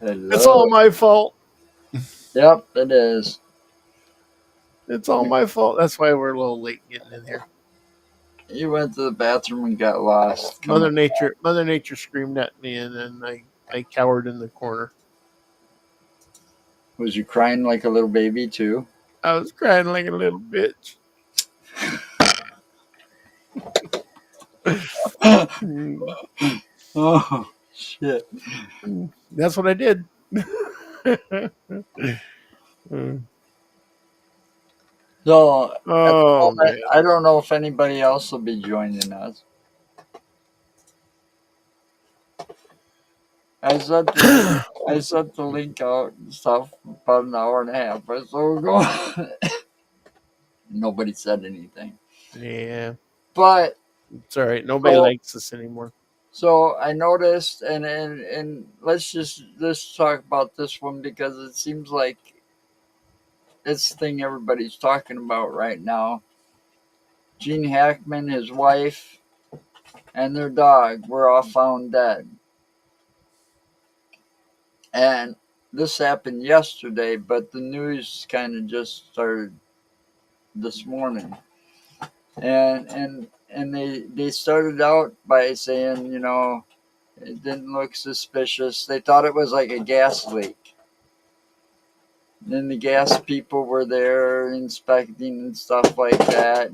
It's all Hello. my fault. Yep, it is. It's all my fault. That's why we're a little late getting in here. You went to the bathroom and got lost. Come Mother on. Nature, Mother Nature screamed at me, and then I cowered in the corner. Was you crying like a little baby too? I was crying like a little bitch. Oh shit. That's what I did. So at the Oh moment, man. I don't know if anybody else will be joining us. I sent the I sent the link out and stuff about an hour and a half or so ago. Nobody said anything. Yeah. But It's all right. Nobody so likes us anymore. so I noticed and let's talk about this one because it seems like it's the thing everybody's talking about right now. Gene Hackman, his wife, and their dog were all found dead. And this happened yesterday, but the news kind of just started this morning. And they started out by saying, it didn't look suspicious. They thought it was like a gas leak. Then the gas people were there inspecting and stuff like that.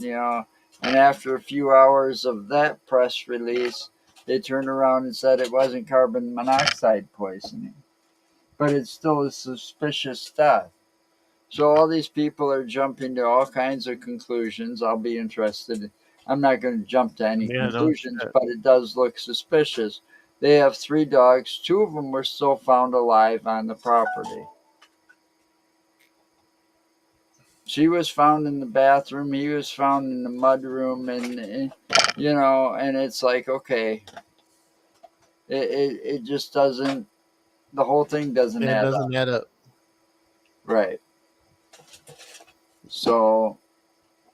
And after a few hours of that press release, they turned around and said it wasn't carbon monoxide poisoning. But it's still a suspicious death. So all these people are jumping to all kinds of conclusions. I'll be interested. I'm not going to jump to any Yeah, no conclusions, shit. but it does look suspicious. They have 3 dogs. 2 of them were still found alive on the property. She was found in the bathroom. He was found in the mud room, and it's like, okay, it just doesn't. The whole thing doesn't It add up, doesn't add up. right? So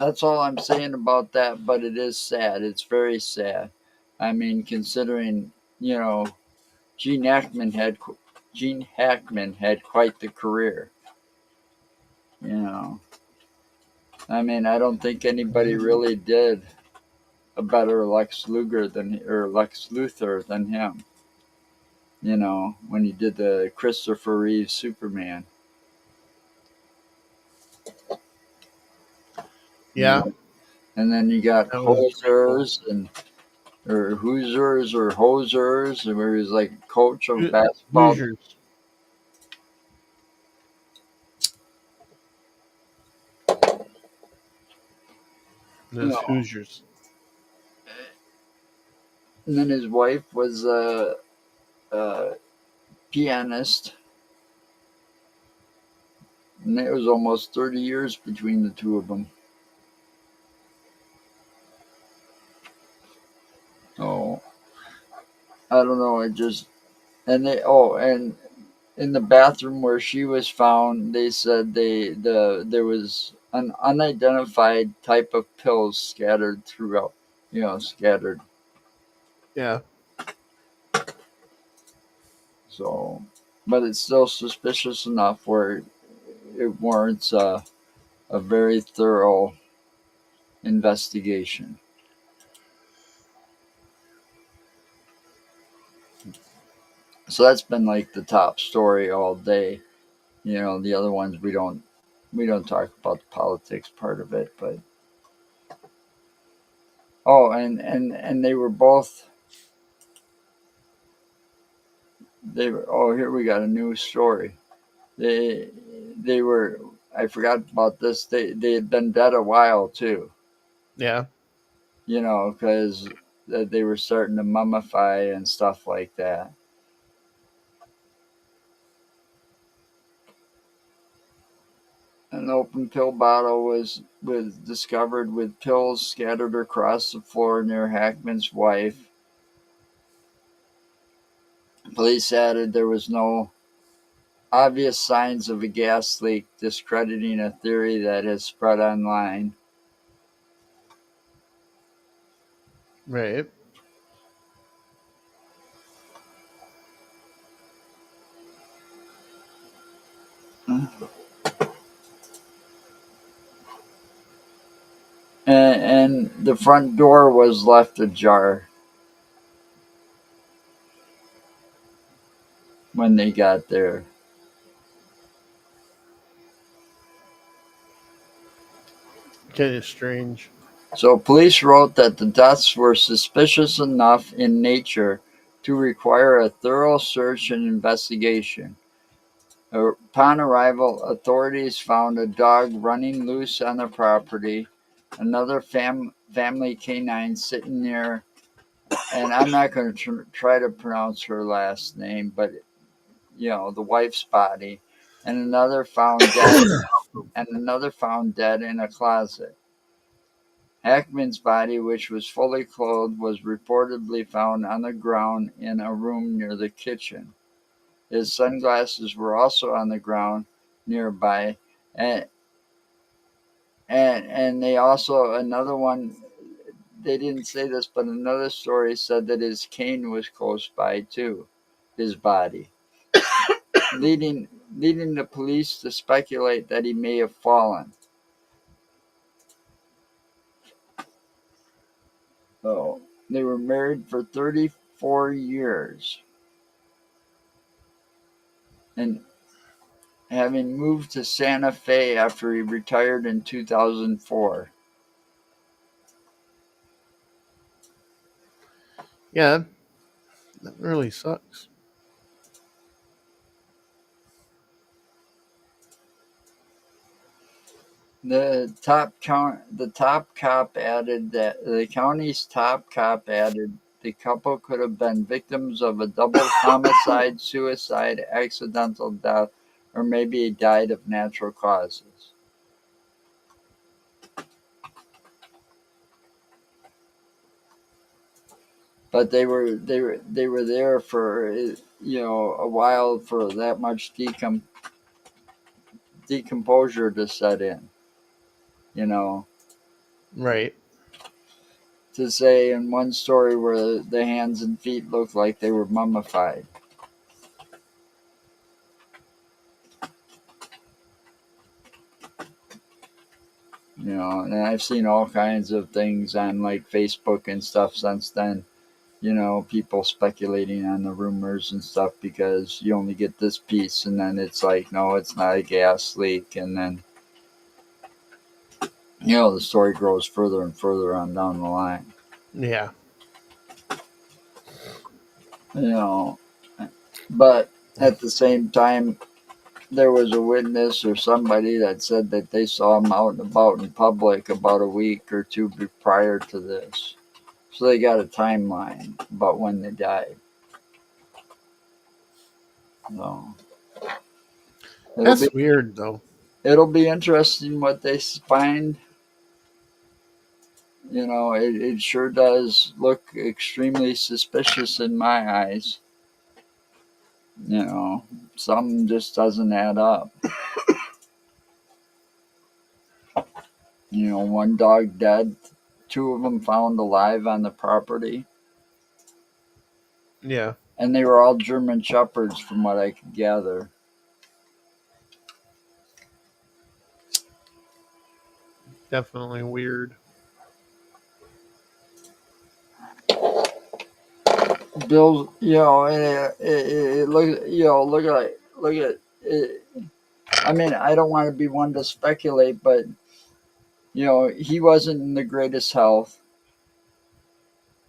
that's all I'm saying about that. But it is sad. It's very sad. I mean, considering you know, Gene Hackman had Gene Hackman had quite the career. You know, I mean, I don't think anybody really did a better Lex Luthor than him. When he did the Christopher Reeve Superman. You Yeah, know, and then you got that was pretty cool. Hoosers or Hosers, where he was like coach of basketball. Hoosiers. You Those know, Hoosiers. and then his wife was a pianist, and it was almost 30 years between the two of them. Oh, I don't know. It just and in the bathroom where she was found, they said there was an unidentified type of pills scattered throughout. Scattered. Yeah. So, but it's still suspicious enough where it warrants a very thorough investigation. So that's been like the top story all day. The other ones we don't talk about the politics part of it, but oh, and they were both they were oh here we got a new story. They they were I forgot about this. They had been dead a while too. Yeah. Because they were starting to mummify and stuff like that. An open pill bottle was discovered with pills scattered across the floor near Hackman's wife. Police added there was no obvious signs of a gas leak, discrediting a theory that has spread online. Right. And the front door was left ajar when they got there. Kind of strange. So police wrote that the deaths were suspicious enough in nature to require a thorough search and investigation. Upon arrival, authorities found a dog running loose on the property, another family canine sitting near, and I'm not going to try to pronounce her last name, but the wife's body, and another found dead in a closet. Hackman's body, which was fully clothed, was reportedly found on the ground in a room near the kitchen. His sunglasses were also on the ground nearby, and they also, another one, they didn't say this, but another story said that his cane was close by too, his body, leading the police to speculate that he may have fallen. So they were married for 34 years. And having moved to Santa Fe after he retired in 2004. Yeah, that really sucks. The county's top cop added the couple could have been victims of a double homicide, suicide, accidental death, or maybe died of natural causes. But they were there for a while for that much decomposure to set in. Right. To say in one story where the hands and feet looked like they were mummified. And I've seen all kinds of things on like Facebook and stuff since then. People speculating on the rumors and stuff because you only get this piece and then it's like, no, it's not a gas leak. And then, the story grows further and further on down the line. Yeah. But at the same time, there was a witness or somebody that said that they saw him out and about in public about a week or two prior to this. So they got a timeline about when they died. So That's weird, though. It'll be interesting what they find. It sure does look extremely suspicious in my eyes. Something just doesn't add up. One dog dead, two of them found alive on the property. Yeah. And they were all German Shepherds from what I could gather. Definitely weird. Bill, it look at it. I mean, I don't want to be one to speculate, but he wasn't in the greatest health.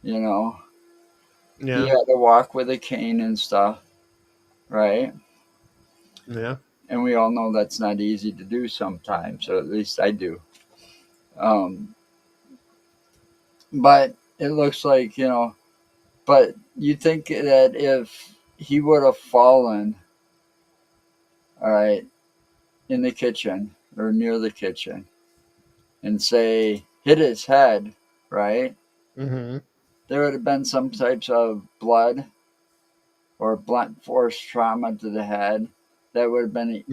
He Yeah. had to walk with a cane and stuff, right? Yeah. And we all know that's not easy to do sometimes, or at least I do. But it looks like, but you think that if he would have fallen, all right, in the kitchen or near the kitchen and say hit his head, right? Mm-hmm. There would have been some types of blood or blunt force trauma to the head that would have been,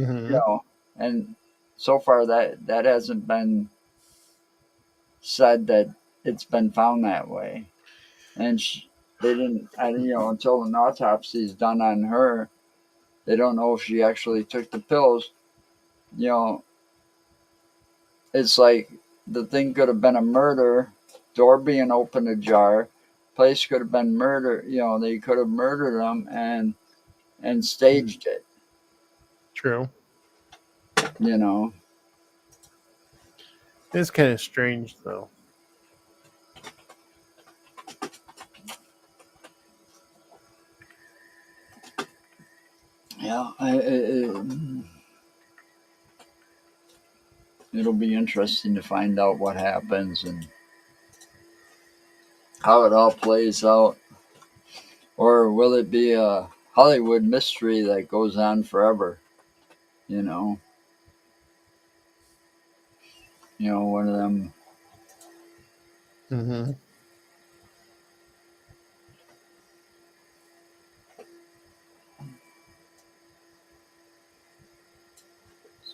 and so far that hasn't been said that it's been found that way. And they didn't, until an autopsy is done on her, they don't know if she actually took the pills You know, it's like the thing could have been a murder, door being open ajar, place could have been murder. You know, they could have murdered him and staged it. True. You know, It's kind of strange, though. yeah, it'll be interesting to find out what happens and how it all plays out. Or will it be a Hollywood mystery that goes on forever? You know, one of them. Mm-hmm.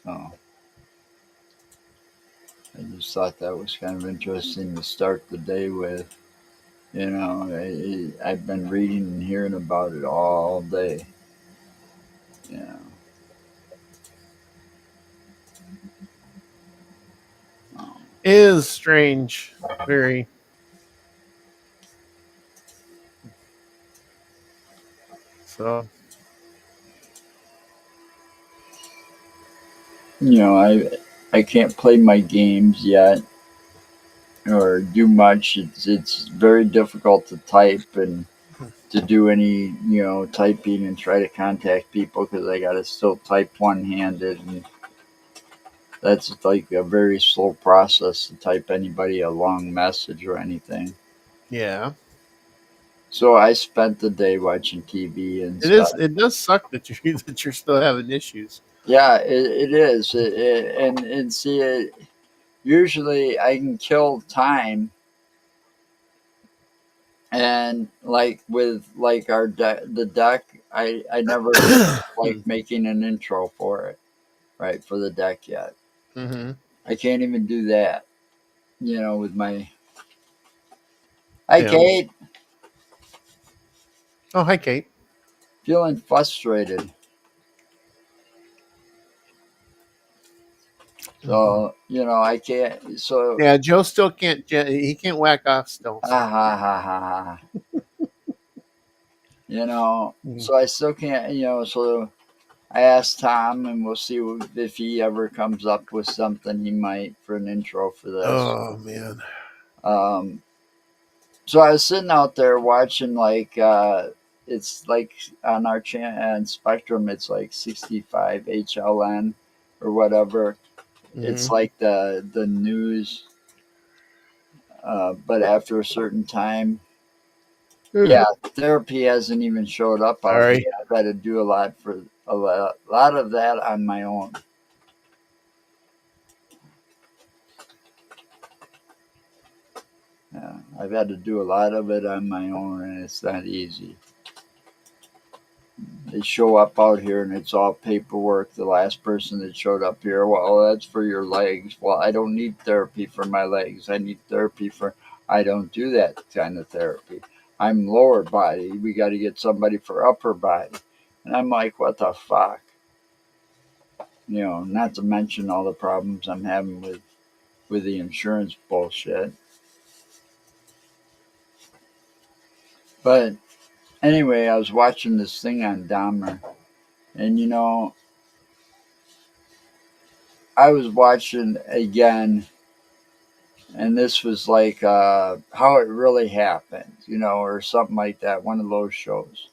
So I just thought that was kind of interesting to start the day with. I've been reading and hearing about it all day. You know, um, It is strange. Very. So, I can't play my games yet or do much. It's very difficult to type and to do any typing and try to contact people because I got to still type one handed, and that's like a very slow process to type anybody a long message or anything. yeah. So I spent the day watching TV and It is. stuff. It does suck that you that you're still having issues. Yeah, it is. And see, usually I can kill time, and like with like the deck, I never like making an intro for it, right, for the deck yet. Mm-hmm. I can't even do that, with my. Hi, Yeah. Kate. Oh, hi, Kate. Feeling frustrated. Mm-hmm. So, I can't. So, Yeah, Joe still can't. He can't whack off still. ha So. ha ha ha ha. Mhm. So I still can't, so I asked Tom, and we'll see if he ever comes up with something he might for an intro for this. Oh man. Um, so I was sitting out there watching, like, it's like on our channel and Spectrum, it's like 65 HLN or whatever. It's Mm-hmm. like the news, but after a certain time, yeah, therapy hasn't even showed up out here. Sorry. I've had to do a lot of that on my own. Yeah, I've had to do a lot of it on my own, and it's not easy. They show up out here, and it's all paperwork. The last person that showed up here, well, that's for your legs. Well, I don't need therapy for my legs. I need therapy for. I don't do that kind of therapy. I'm lower body. We got to get somebody for upper body. And I'm like, what the fuck? Not to mention all the problems I'm having with the insurance bullshit. But anyway, I was watching this thing on Dahmer, and I was watching again, and this was like how it really happened, or something like that. One of those shows,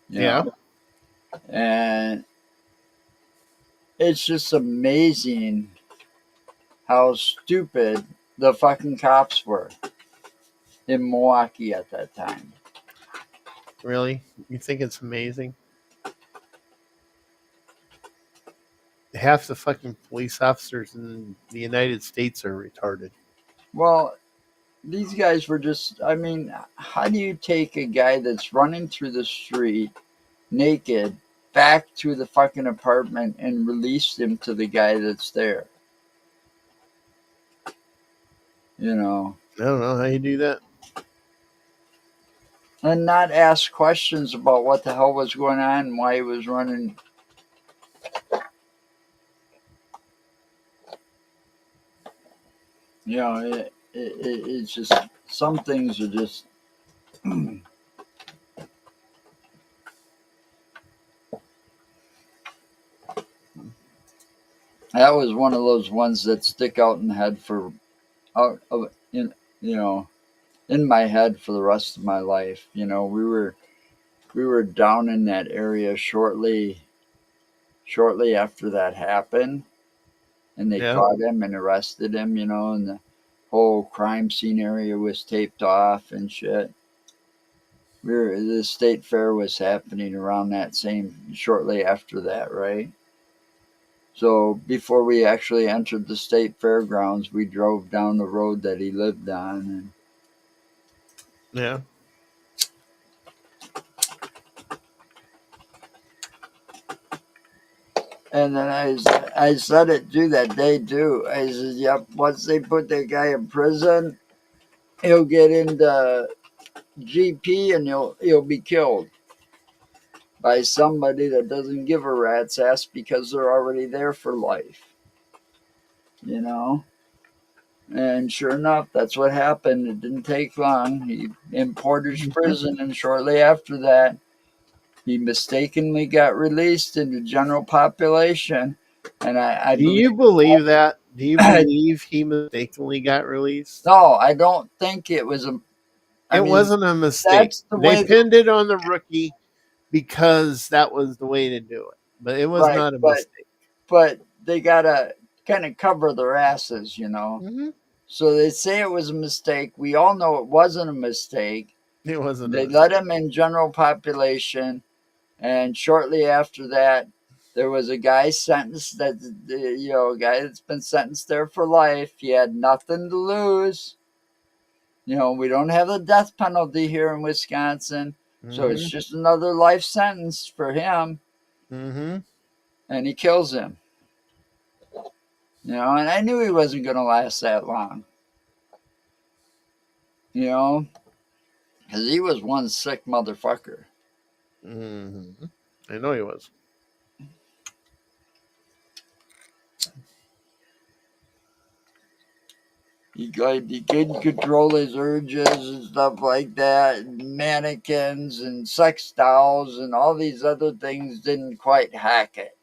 you Yeah. know, and it's just amazing how stupid the fucking cops were in Milwaukee at that time. Really? You think it's amazing? Half the fucking police officers in the United States are retarded. Well, these guys were just, I mean, how do you take a guy that's running through the street naked back to the fucking apartment and release him to the guy that's there? You know, I don't know how you do that. and not ask questions about what the hell was going on and why he was running. You know, it's just some things are just. That was one of those ones that stick out in the head for out of in you know in my head for the rest of my life. You know, we were down in that area shortly after that happened, and they Yeah. caught him and arrested him. You know, and the whole crime scene area was taped off and shit. The state fair was happening around that same shortly after that, right? So before we actually entered the state fairgrounds, we drove down the road that he lived on, Yeah. and then I said it too that day too. I said, "Yep, once they put that guy in prison, he'll get into GP and he'll be killed by somebody that doesn't give a rat's ass because they're already there for life." You know. And sure enough, that's what happened. It didn't take long. He in Porter's Mhm. prison, and shortly after that, he mistakenly got released into general population. And I Do believe, you believe that? Do you believe he mistakenly got released? no, I don't think it was a. I It mean, wasn't a mistake. that's the They way, pinned it on the rookie because that was the way to do it. But it was right? not a mistake. But they gotta kind of cover their asses, you know. Hmm. So they say it was a mistake. We all know it wasn't a mistake. It wasn't a They let mistake. him in general population. And shortly after that, there was a guy sentenced a guy that's been sentenced there for life. He had nothing to lose. You know, we don't have the death penalty here in Wisconsin. So it's Hmm. just another life sentence for him. Hmm. And he kills him. You know, and I knew he wasn't going to last that long. You know, because he was one sick motherfucker. Hmm. I know he was. He couldn't control his urges and stuff like that. And mannequins and sex dolls and all these other things didn't quite hack it.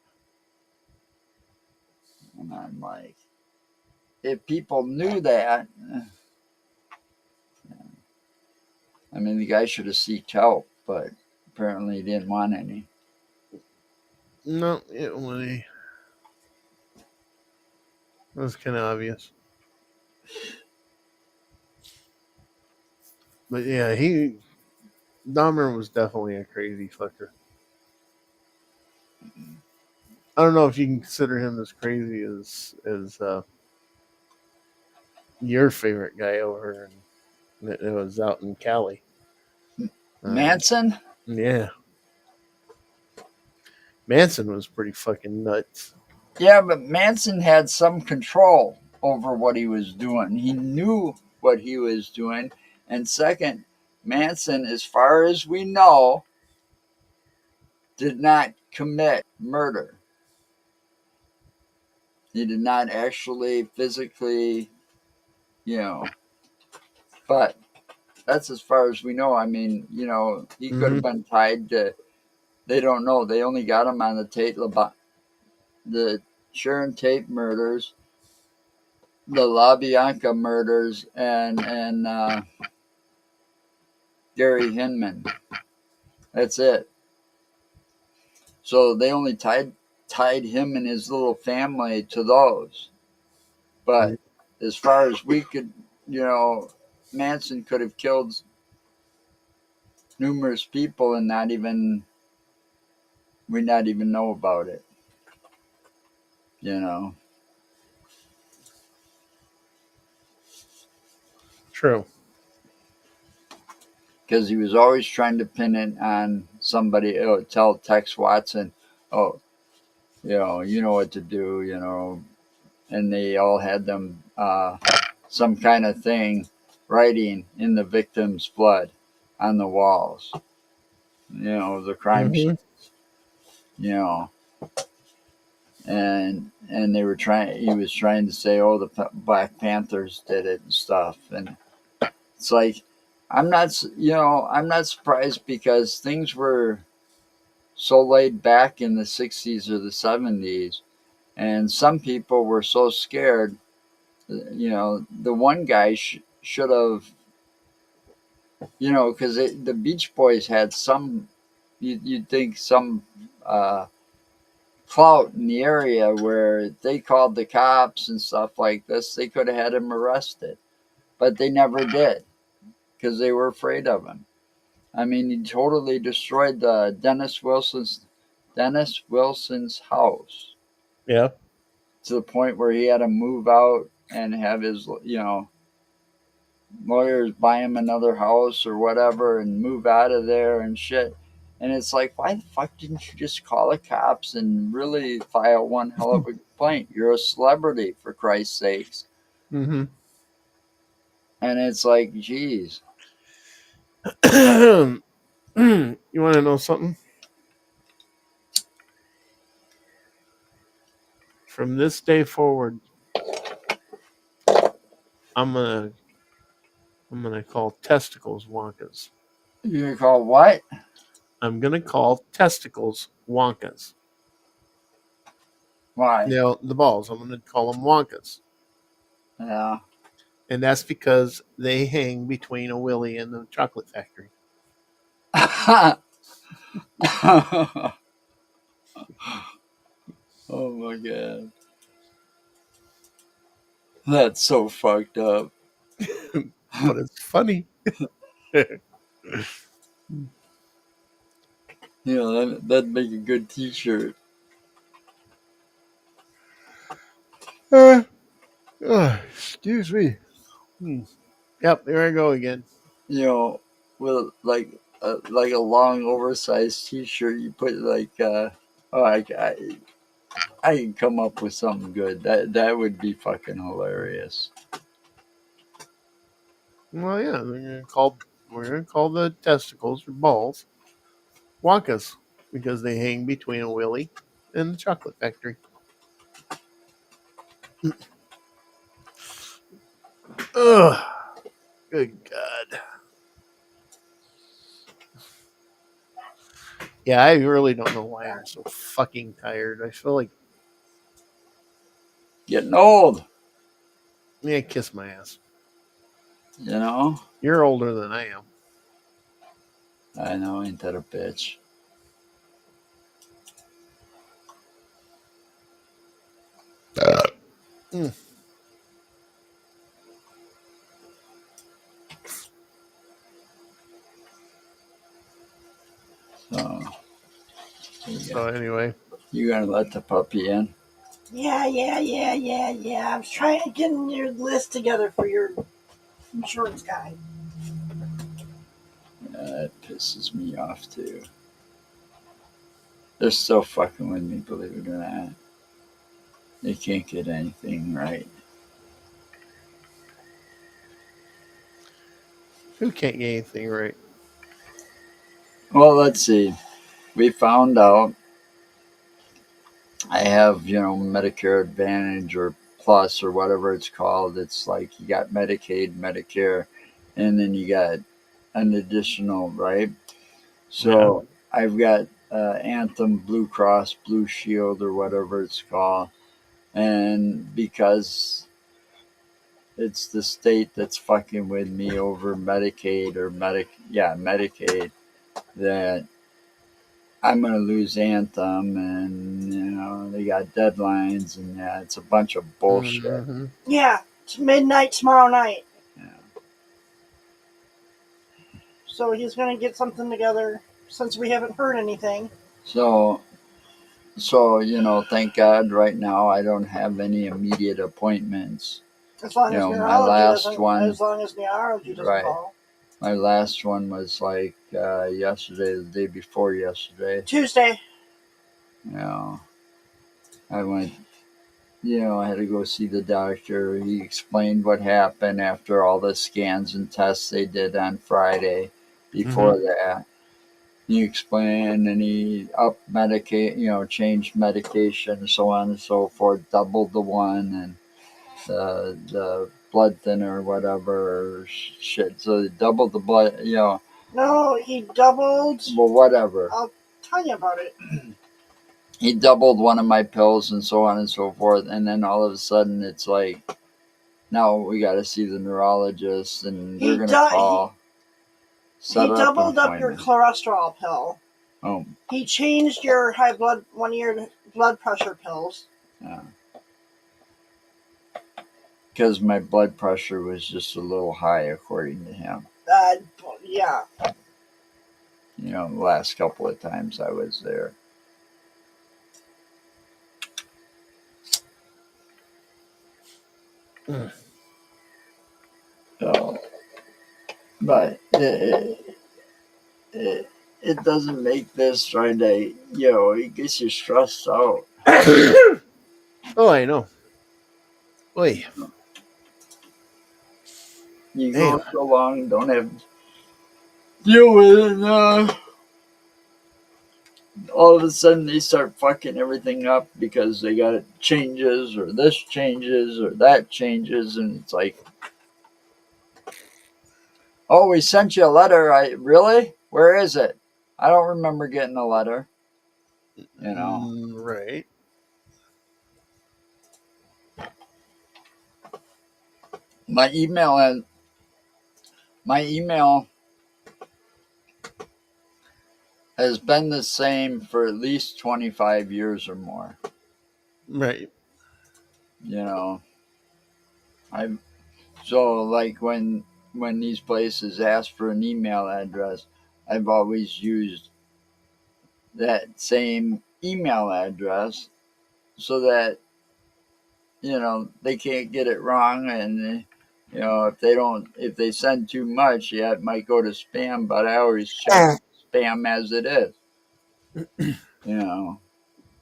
And I'm like, if people knew that, I mean, the guy should have sought help, but apparently he didn't want any. No, was kind of obvious. But yeah, Dahmer was definitely a crazy fucker. I don't know if you can consider him as crazy as your favorite guy over and it was out in Cali. Um, Manson? yeah, Manson was pretty fucking nuts. Yeah, but Manson had some control over what he was doing. He knew what he was doing. And second, Manson, as far as we know, did not commit murder. He did not actually physically, you know, but that's as far as we know. I mean, you know, he could Hmm. have been tied to, they don't know. They only got him on the Sharon Tate murders, the LaBianca murders, and Gary Hinman. That's it. So they only tied him and his little family to those. But as far as we could, you know, Manson could have killed numerous people and not even know about it. You know, True. because he was always trying to pin it on somebody. Tell Tex Watson, oh, you know what to do. You know, and they all had them some kind of thing writing in the victim's blood on the walls. You know, the crime Hmm. scenes. You know, and they were trying. He was trying to say, "Oh, the Black Panthers did it and stuff." And it's like, I'm not surprised because things were so laid back in the '60s or the '70s, and some people were so scared. The one guy should have, because the Beach Boys had some. You'd think some. Clout in the area where they called the cops and stuff like this, they could have had him arrested. But they never did because they were afraid of him. I mean, he totally destroyed the Dennis Wilson's house Yeah. to the point where he had to move out and have his, lawyers buy him another house or whatever and move out of there and shit. And it's like, why the fuck didn't you just call the cops and really file one hell of a complaint? You're a celebrity, for Christ's sakes. Mm-hmm. And it's like, geez. You want to know something? From this day forward, I'm gonna call testicles Wonkas. You're gonna call what? I'm gonna call testicles Wonkas. Why? Now the balls, I'm gonna call them Wonkas, Yeah. and that's because they hang between a willy and the chocolate factory. Oh my god. That's so fucked up. But it's funny. That'd make a good t-shirt. Excuse me. Yep, there I go again. With like a long oversized t-shirt, you put like I can come up with something good. That would be fucking hilarious. Well, yeah, we're gonna call the testicles or balls Wonkas because they hang between a willy and the chocolate factory. Ugh, good God. Yeah, I really don't know why I'm so fucking tired. I feel like Getting old, yeah, kiss my ass. you know. You're older than I am. I know, ain't that a bitch? Mm. So anyway, You gonna let the puppy in? Yeah. I was trying to get your list together for your insurance guy. That pisses me off too. They're still fucking with me, believe it or not. They can't get anything right. who can't get anything right? Well, let's see. We found out I have, Medicare Advantage or Plus or whatever it's called. It's like you got Medicaid, Medicare, and then you got an additional, right? So I've got Anthem, Blue Cross, Blue Shield, or whatever it's called. And because it's the state that's fucking with me over Medicaid or Medicaid, that I'm gonna lose Anthem, and they got deadlines, and it's a bunch of bullshit. Mm-hmm. Yeah, it's midnight tomorrow night. Yeah. So he's gonna get something together since we haven't heard anything. So thank God right now I don't have any immediate appointments. As long as my neurology last doesn't, one, as long as neurology doesn't right. call. My last one was like yesterday, the day before yesterday. Tuesday. I went, I had to go see the doctor. He explained what happened after all the scans and tests they did on Friday before that. He explained, and he changed medication, so on and so forth, doubled the one, and the blood thinner or whatever or shit. So he doubled the blood, No, he doubled. well, whatever. I'll tell you about it. He doubled one of my pills and so on and so forth. And then all of a sudden it's like, now we got to see the neurologist and they're going to call. He Set up an doubled up your appointment. cholesterol pill. Oh, He changed your one of your blood pressure pills. yeah. Because my blood pressure was just a little high, according to him. Yeah. The last couple of times I was there. So, but it doesn't make this trying to, it gets you stressed out. Oh, I know. Oy. You Damn. go so long, don't have to deal with it. All of a sudden, they start fucking everything up because they got it changes or this changes or that changes, and it's like, oh, we sent you a letter. Really? Where is it? I don't remember getting a letter. Right. My email has been the same for at least 25 years or more. Right. So like when these places ask for an email address, I've always used that same email address so that they can't get it wrong, and if they send too much, yeah, it might go to spam, but I always check spam as it is.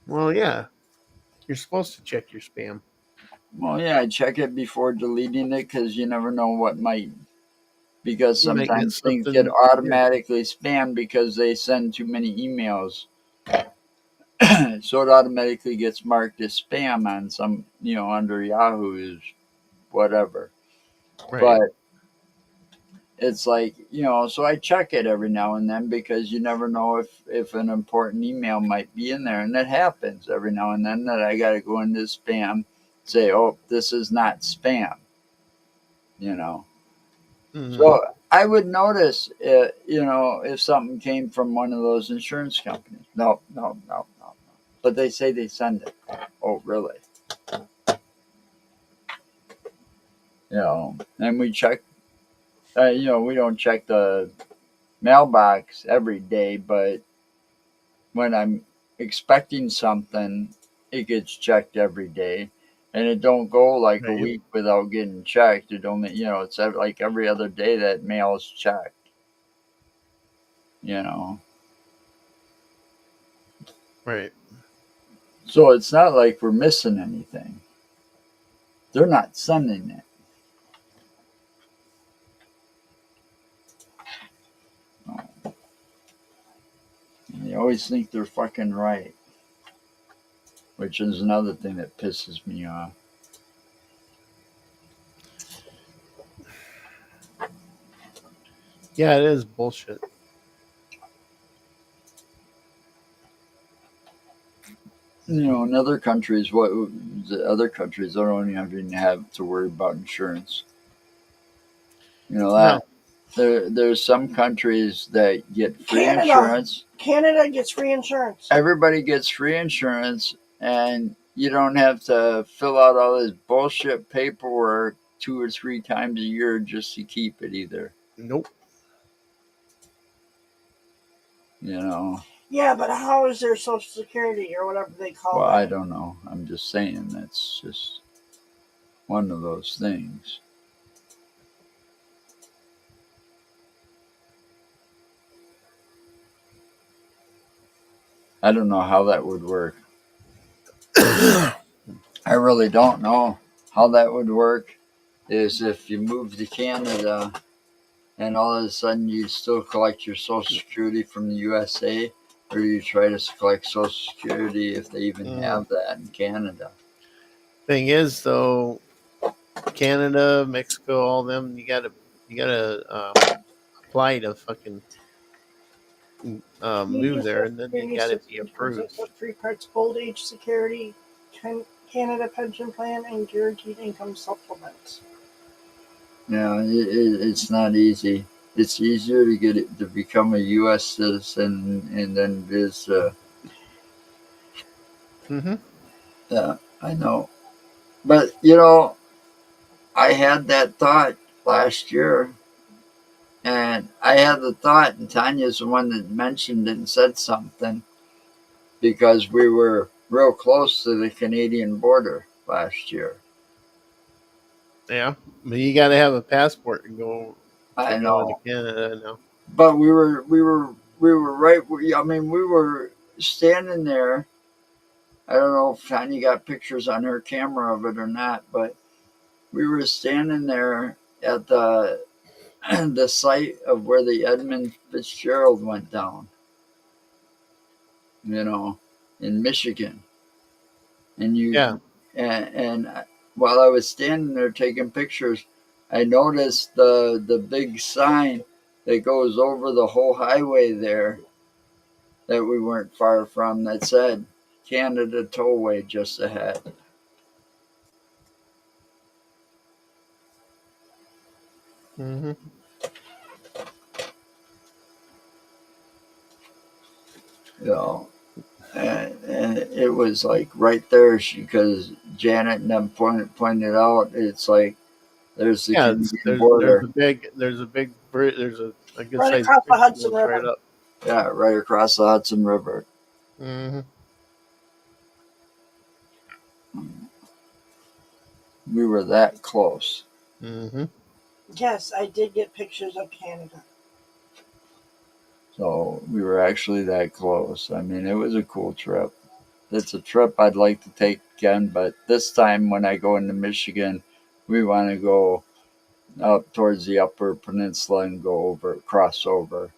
Well, yeah. You're supposed to check your spam. Well, yeah, I check it before deleting it because you never know what because You might get sometimes things something- get automatically spammed because they send too many emails. So it automatically gets marked as spam on some, under Yahoo's whatever. Right. But it's like, so I check it every now and then because you never know if an important email might be in there. And that happens every now and then that I got to go into spam, say, oh, this is not spam, Mhm. So I would notice, if something came from one of those insurance companies. No. But they say they send it. Oh, really? And we check, we don't check the mailbox every day, but when I'm expecting something, it gets checked every day. And it don't go like a Right. week without getting checked. It only, it's like every other day that mail is checked. Right. So it's not like we're missing anything. They're not sending it. And they always think they're fucking right, which is another thing that pisses me off. Yeah, it is bullshit. In other countries, the other countries don't even have to worry about insurance. No. There's some countries that get free Canada. insurance. Canada gets free insurance. Everybody gets free insurance, and you don't have to fill out all this bullshit paperwork 2 or 3 times a year just to keep it either. Nope. Yeah, but how is their Social Security or whatever they call Well, it? I don't know. I'm just saying that's just one of those things. I don't know how that would work. I really don't know how that would work. Is if you move to Canada and all of a sudden you still collect your Social Security from the USA, or you try to collect Social Security if they even have that in Canada. Thing is, though, Canada, Mexico, all them, you gotta apply to fucking move Canadian there, Social and then you Security gotta be system approved. consists of three parts: Old Age Security, Canada Pension Plan, and Guaranteed Income Supplement. It's not easy. It's easier to get it to become a U.S. citizen, and then it is. Mm-hmm. Yeah, I know. But I had that thought last year, and I had the thought, and Tanya's the one that mentioned it and said something because we were real close to the Canadian border last year. Yeah, but you gotta have a passport to go I into know, Canada now. but we were right. I mean, we were standing there. I don't know if Tanya got pictures on her camera of it or not, but we were standing there at the site of where the Edmund Fitzgerald went down, in Michigan. And Yeah. and while I was standing there taking pictures, I noticed the big sign that goes over the whole highway there that we weren't far from that said Canada Tollway just ahead. Mm-hmm. You know, and it was like right there because Janet and them pointed out it's like there's the Yeah, Canadian border. there's a big bridge. There's a good Right sized across the bridge that Hudson goes right River. up. Yeah, right across the Hudson River. Mm-hmm. We were that close. Mm-hmm. Yes, I did get pictures of Canada. So we were actually that close. I mean, it was a cool trip. It's a trip I'd like to take again, but this time when I go into Michigan, we want to go up towards the Upper Peninsula and cross over.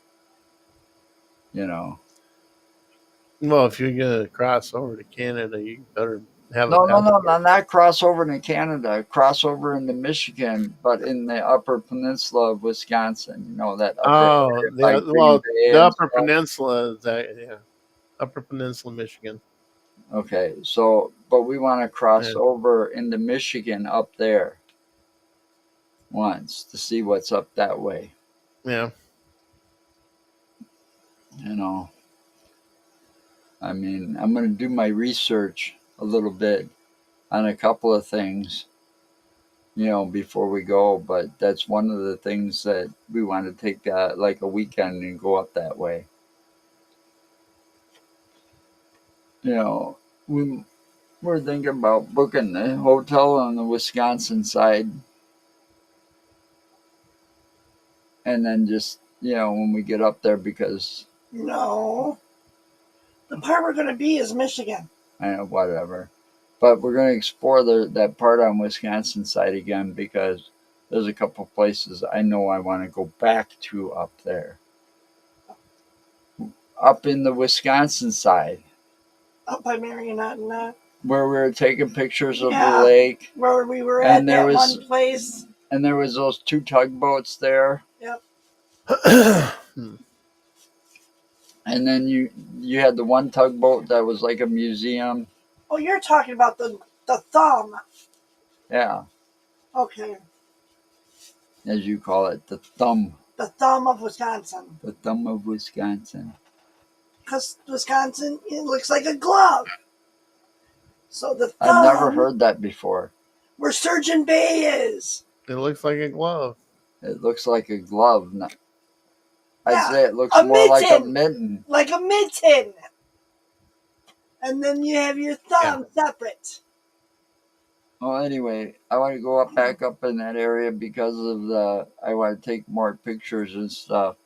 You know, Well, if you're gonna cross over to Canada, you better have a no, no, no, passport. no, not cross over to Canada, cross over into Michigan, but in the Upper Peninsula of Wisconsin. You know that upper Oh, area by Green well, Bay the and Upper stuff. Peninsula is that, yeah, Upper Peninsula, Michigan. Okay, so but we want to cross Yeah, over into Michigan up there once to see what's up that way. yeah. You know, I mean, I'm going to do my research a little bit on a couple of things, before we go. But that's one of the things that we want to take like a weekend and go up that way. You know, we we're thinking about booking the hotel on the Wisconsin side, and then just when we get up there because No. The part we're going to be is Michigan. whatever. But we're going to explore that part on Wisconsin side again because there's a couple places I know I want to go back to up there. Up in the Wisconsin side, Up by Marionette and that. where we were taking pictures of the Yeah. lake, Where we were And at there that was- one place. and there was those two tugboats there, Yep. and then you had the one tugboat that was like a museum. Oh, you're talking about the thumb. Yeah, Okay. as you call it, the thumb of Wisconsin. the thumb of Wisconsin. Because Wisconsin, it looks like a glove. So the thumb. I've never heard that before. Where Sturgeon Bay is. It looks like a glove. It looks like a glove. I'd Yeah, say it looks a more like a mitten. mitten. Like a mitten. And then you have your thumb separate. Well, anyway, I want to go back up in that area because of I want to take more pictures and stuff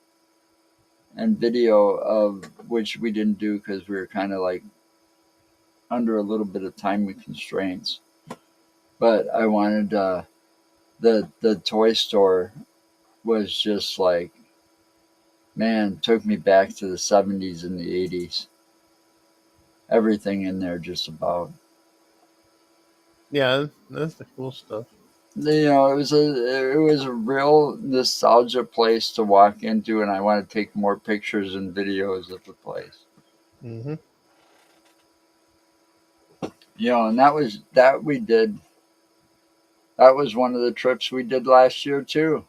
and video of which we didn't do because we were kind of like under a little bit of time constraints. But I wanted the toy store was just like, man, took me back to the 70s and the 80s. Everything in there just about. Yeah, that's the cool stuff. You know, it was a real nostalgia place to walk into, and I want to take more pictures and videos of the place. Mm-hmm. You know, and that we did. That was one of the trips we did last year too.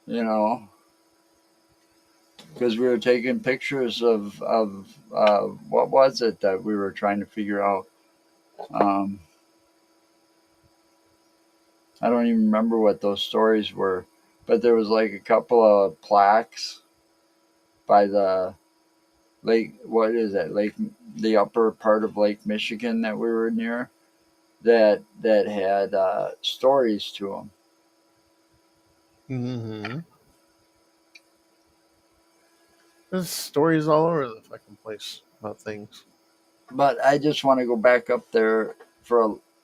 You know, because we were taking pictures of what was it that we were trying to figure out. Um, I don't even remember what those stories were, but there was like a couple of plaques by the lake. What is that lake? The upper part of Lake Michigan that we were near, that had stories to them. Mm-hmm. There's stories all over the fucking place about things. But I just want to go back up there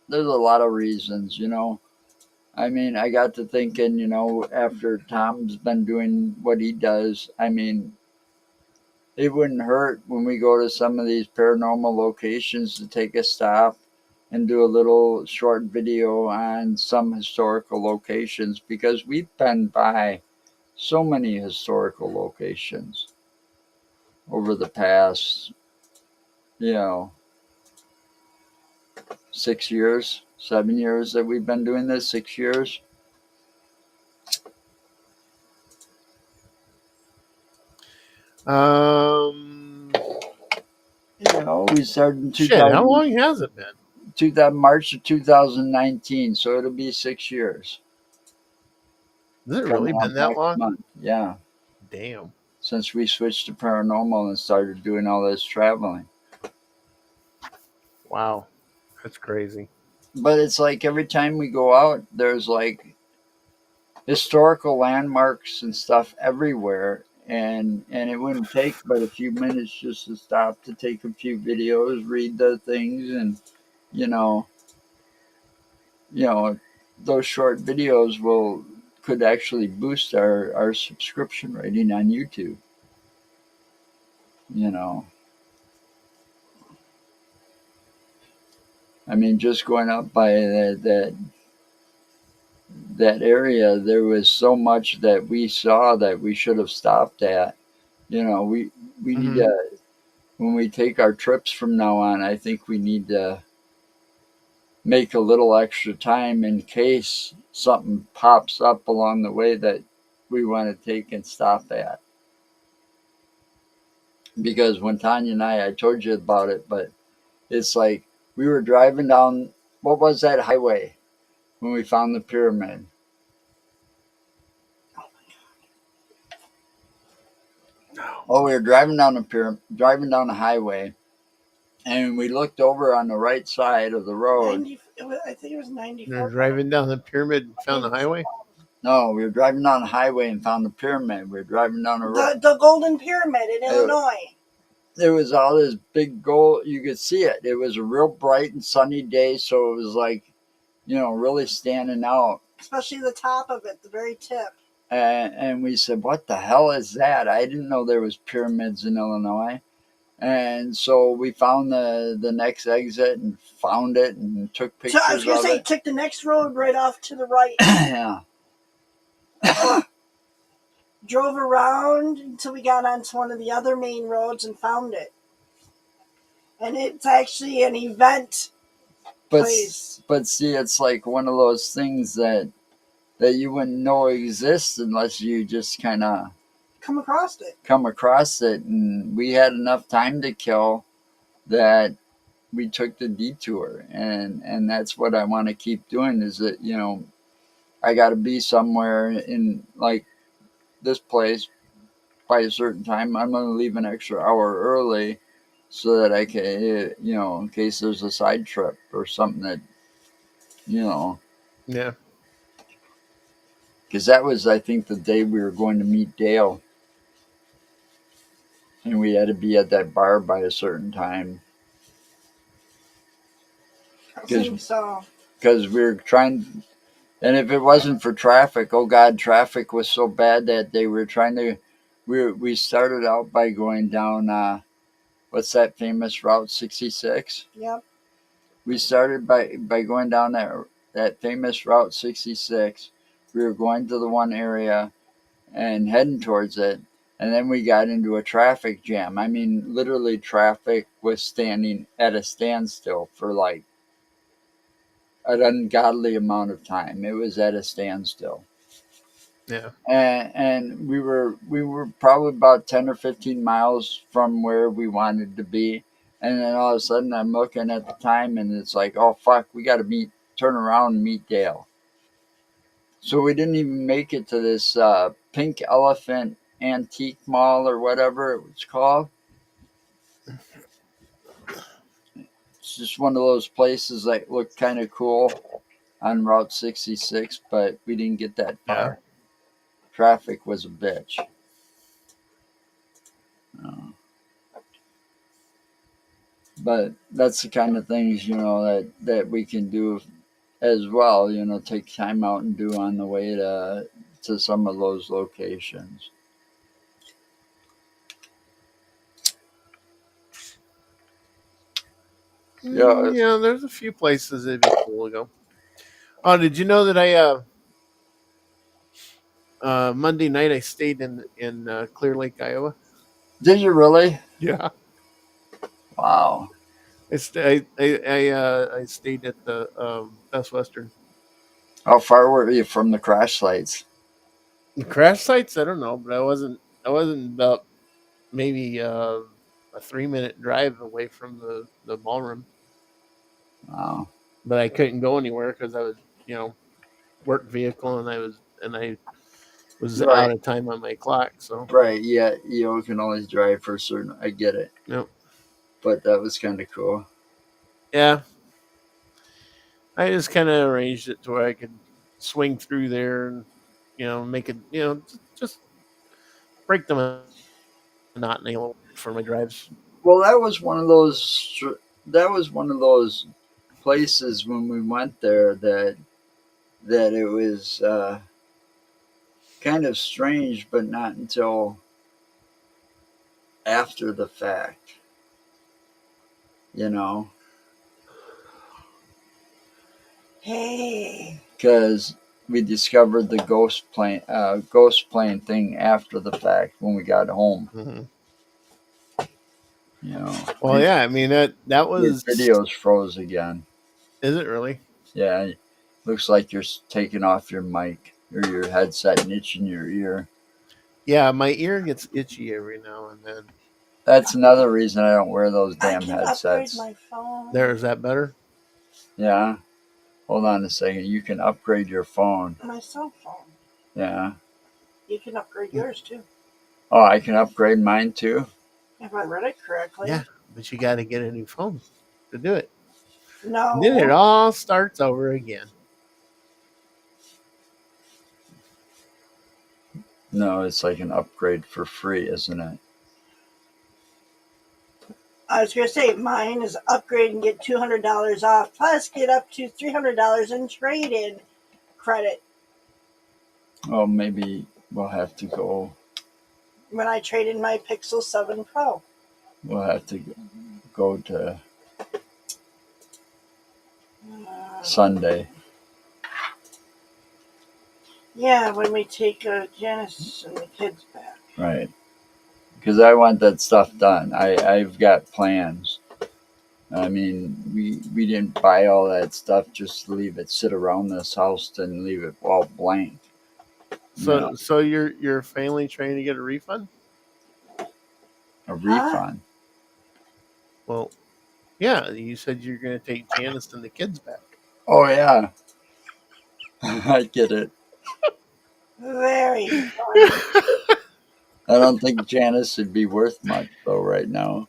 there's a lot of reasons, you know. I mean, I got to thinking, you know, after Tom's been doing what he does, I mean, it wouldn't hurt when we go to some of these paranormal locations to take a stop and do a little short video on some historical locations, because we've been by so many historical locations over the past, you know, 6 years, 7 years that we've been doing this, 6 years. Um, You know, we started in Shit, how long has it been? March of 2019, so it'll be 6 years. Has it really Coming up been that next long? month. Yeah, Damn. since we switched to paranormal and started doing all this traveling. Wow. That's crazy. But it's like every time we go out, there's like historical landmarks and stuff everywhere. And it wouldn't take but a few minutes just to stop to take a few videos, read the things, and you know, you know, those short videos could actually boost our subscription rating on YouTube. You know, I mean, just going up by that area, there was so much that we saw that we should have stopped at. You know, we need Mhm. to, when we take our trips from now on, I think we need to make a little extra time in case something pops up along the way that we want to take and stop at. Because when Tanya and I told you about it, but it's like we were driving down, what was that highway when we found the pyramid? Oh, we were driving down driving down the highway, and we looked over on the right side of the road. I think it was You're 94. driving down the pyramid and found the highway? No, we were driving down the highway and found the pyramid. We were driving down the road. The Golden Pyramid in Illinois. There was all this big gold. You could see it. It was a real bright and sunny day, so it was like, you know, really standing out. Especially the top of it, the very tip. And we said, what the hell is that? I didn't know there was pyramids in Illinois. And so we found the next exit and found it and took pictures So I was going to say, it. took the next road right off to the right. Yeah. Drove around until we got onto one of the other main roads and found it. And it's actually an event place. But see, it's like one of those things that you wouldn't know exists unless you just kind of Come across it. And we had enough time to kill that we took the detour, and that's what I want to keep doing. Is that, you know, I got to be somewhere in like this place by a certain time. I'm going to leave an extra hour early so that I can, you know, in case there's a side trip or something that, you know. Yeah. Because that was, I think, the day we were going to meet Dale. And we had to be at that bar by a certain time. I think so. Because we were trying, And if it wasn't for traffic, oh God, traffic was so bad that they were trying to. We started out by going down. What's that famous Route 66? Yep. We started by going down that famous Route 66. We were going to the one area and heading towards it, and then we got into a traffic jam. I mean, literally, traffic was standing at a standstill for like an ungodly amount of time. It was at a standstill. Yeah. And we were probably about 10 or 15 miles from where we wanted to be, and then all of a sudden I'm looking at the time and it's like, oh fuck, we got to turn around and meet Dale. So we didn't even make it to this Pink Elephant Antique Mall or whatever it was called. It's just one of those places that looked kind of cool on Route 66, but we didn't get that far. Yeah. Traffic was a bitch. But that's the kind of things, that we can do as well, take time out and do on the way to some of those locations. Yeah. Yeah, there's a few places it'd be cool to go. Oh, did you know that I Monday night I stayed in Clear Lake, Iowa? Did you really? Yeah. Wow. I stayed at the Best Western. How far were you from the crash sites? The crash sites, I don't know, but I wasn't about maybe a 3-minute drive away from the ballroom. Wow. But I couldn't go anywhere because I was, work vehicle, and I was Right. out of time on my clock. So Right. Yeah. You can always drive for a certain. I get it. Yep. But that was kind of cool. Yeah, I just kind of arranged it to where I could swing through there and make it just break the monotony a little for my drives. Well, that was one of those. That was one of those places when we went there that it was kind of strange, but not until after the fact. Hey. Because we discovered the ghost plane thing after the fact when we got home. Mm-hmm. Well, yeah, I mean that was videos froze again. Is it really? Yeah, looks like you're taking off your mic or your headset and itching your ear. Yeah, my ear gets itchy every now and then. That's another reason I don't wear those damn headsets. Upgrade my phone. There, is that better? Yeah. Hold on a second. You can upgrade your phone. My cell phone. Yeah. You can upgrade yours too. Oh, I can upgrade mine too? If I read it correctly. Yeah, but you got to get a new phone to do it. No. Then it all starts over again. No, it's like an upgrade for free, isn't it? I was going to say, mine is upgrade and get $200 off, plus get up to $300 in trade-in credit. Oh, maybe we'll have to go. When I trade in my Pixel 7 Pro. We'll have to go to Sunday. Yeah, when we take Janice and the kids back. Right. Because I want that stuff done. I've got plans. I mean, we didn't buy all that stuff just to leave it sit around this house and leave it all blank. So your family trying to get a refund? A refund? Well, yeah, you said you're going to take Janice and the kids back. Oh, yeah. I get it. Very funny. I don't think Janice would be worth much, though, right now.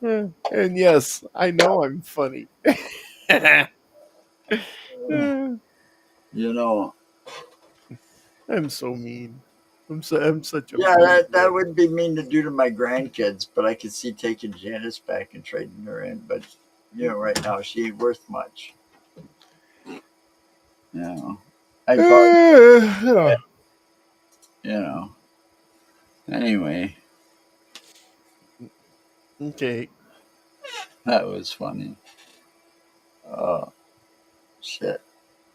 And yes, I know I'm funny. I'm so mean. I'm such a Yeah, big that boy. would be mean to do to my grandkids, but I could see taking Janice back and trading her in. But right now she ain't worth much. I thought, Yeah. you know. Anyway, Okay. that was funny. Oh shit,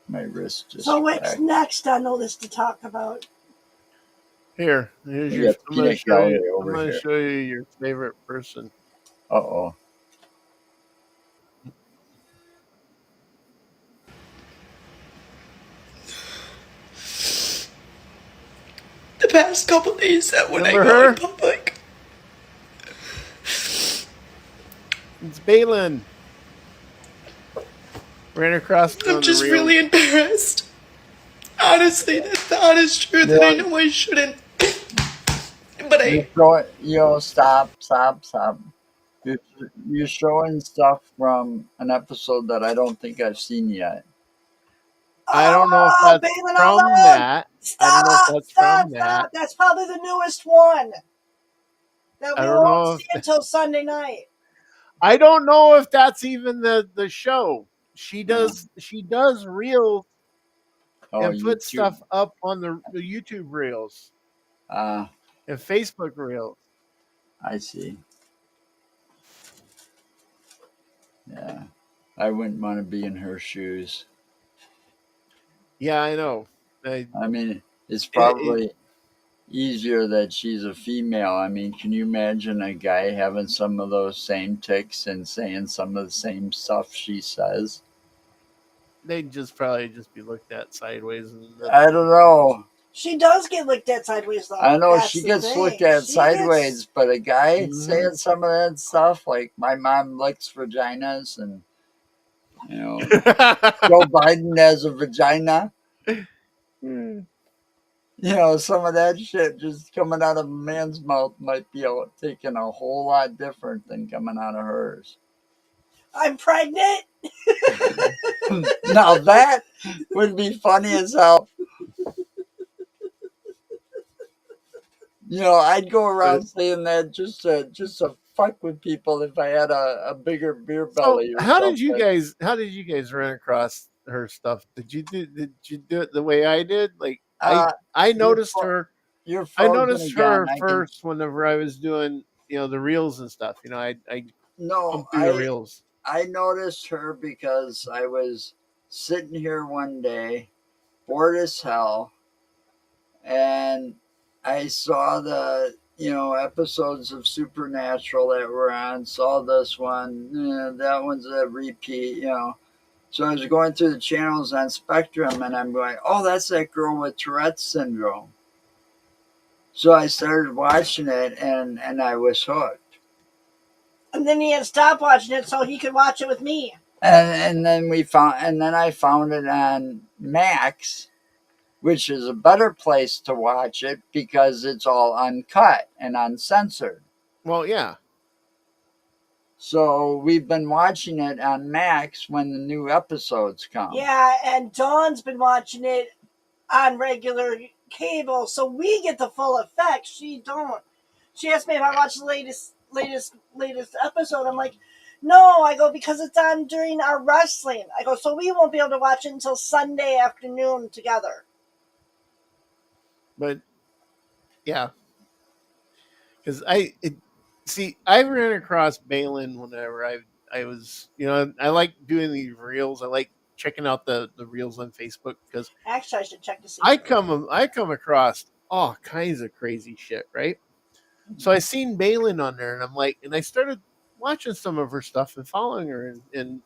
my wrist just So what's cracked. next on the list to talk about? Here's We your. got I'm gonna peanut show you. gallery I'm over gonna here. show you your favorite person. Oh. The past couple days that when Remember I go in her? public, It's Balin. Ran across me I'm on the just reels. really embarrassed. Honestly, that's the honest truth, and I Yeah. know I shouldn't. But You're showing, stop. You're showing stuff from an episode that I don't think I've seen yet. I don't know if Oh, that's Balin, hold from on! that. I don't know if Stop! that's Stop! from Stop! that. That's probably the newest one that I we don't won't know see until Sunday night. I don't know if that's even the show. She Uh, does reels oh, and put YouTube. stuff up on the YouTube reels Ah, and Facebook reels. I see. Yeah, I wouldn't want to be in her shoes. Yeah, I know. I mean, it's It, probably easier that she's a female. I mean, can you imagine a guy having some of those same ticks and saying some of the same stuff she says? they'd just probably just be looked at sideways and I don't know. She does get looked at sideways, though. I know That's she the gets looked thing. at She sideways, gets. but a guy Mhm. saying some of that stuff, like my mom licks vaginas and, Joe Biden has a vagina. Some of that shit just coming out of a man's mouth might be taken a whole lot different than coming out of hers. I'm pregnant. Now that would be funny as hell. I'd go around saying that just to fuck with people if I had a bigger beer So belly or something. how did you guys run across her stuff? Did you do it the way I did? Like Uh, I you're noticed fro- her you're I frozen noticed again. her first whenever I was doing, the reels and stuff. I No, pump through the reels. I noticed her because I was sitting here one day, bored as hell, and I saw the episodes of Supernatural that were on. Saw this one, that one's a repeat. So I was going through the channels on Spectrum, and I'm going, "Oh, that's that girl with Tourette's syndrome." So I started watching it, and I was hooked. And then he had to stop watching it so he could watch it with me. And then I found it on Max, which is a better place to watch it because it's all uncut and uncensored. Well, yeah. So we've been watching it on Max when the new episodes come. Yeah, and Dawn's been watching it on regular cable, so we get the full effect. She don't. She asked me if I watched the latest episode. I'm like, no. I go, because it's on during our wrestling. I go, so we won't be able to watch it until Sunday afternoon together. But yeah, because I ran across Balin whenever I was, I like doing these reels. I like checking out the reels on Facebook because Actually, I should check to see. I come across all kinds of crazy shit, right? So I seen Balin on there, and I'm like, and I started watching some of her stuff and following her, and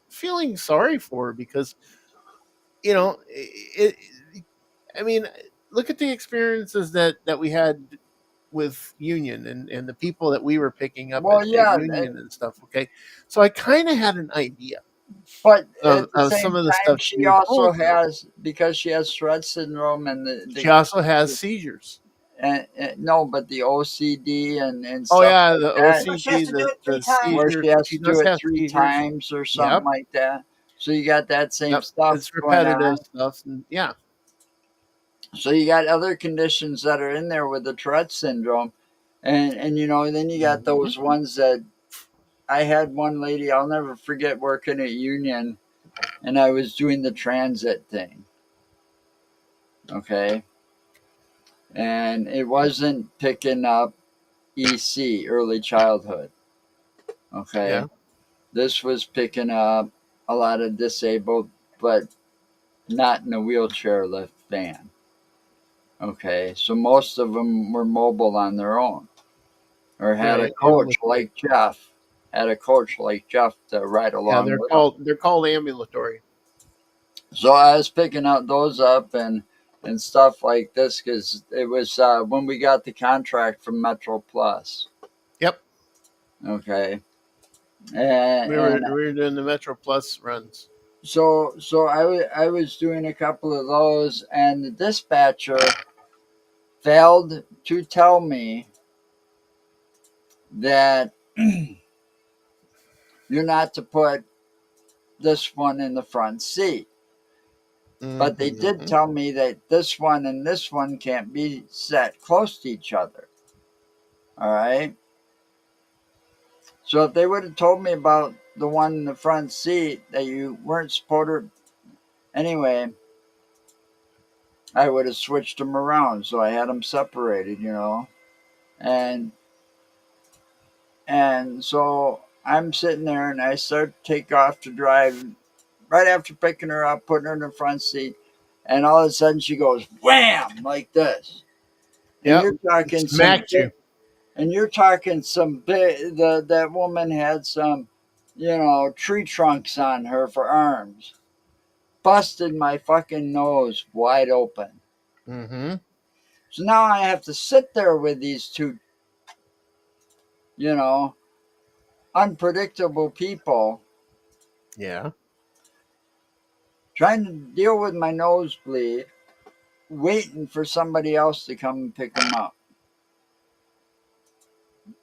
feeling sorry for her because I mean, look at the experiences that we had with Union and the people that we were picking up Well, at yeah, Union and stuff. Okay, so I kind of had an idea but of, at the of some same of the time, stuff she she was also going through. has, because she has Tourette syndrome and She also has seizures. and no, but the OCD and Oh stuff yeah, like the that, But she has OCD, to do it 3 the times. where seizure. she has She to do does it have three seizures. times or something Yep, like that. So you got that same yep. stuff It's going repetitive on. stuff, and yeah. So you got other conditions that are in there with the Tourette syndrome, and you know, then you got those ones that I had one lady, I'll never forget, working at Union, and I was doing the transit thing. Okay. And it wasn't picking up EC, early childhood. Okay. Yeah. This was picking up a lot of disabled, but not in a wheelchair lift van. Okay. So most of them were mobile on their own or had a Right. coach like Jeff, to ride Yeah, along they're with them. called ambulatory. So I was picking up those up and stuff like this because it was when we got the contract from Metro Plus. Yep. Okay. We And were doing the Metro Plus runs. so I was doing a couple of those, and the dispatcher failed to tell me that you're not to put this one in the front seat. But they did tell me that this one and this one can't be set close to each other. All right. So if they would have told me about the one in the front seat that you weren't supposed to, anyway, I would have switched them around. So I had them separated, you know, and so I'm sitting there and I start to take off to drive right after picking her up, putting her in the front seat, and all of a sudden she goes wham like this. And Yep. you're talking Smacked you. And you're talking some big. That woman had some, you know, tree trunks on her for arms. Busted my fucking nose wide open. Mm-hmm. So now I have to sit there with these two, you know, unpredictable people Yeah. trying to deal with my nosebleed, waiting for somebody else to come and pick them up.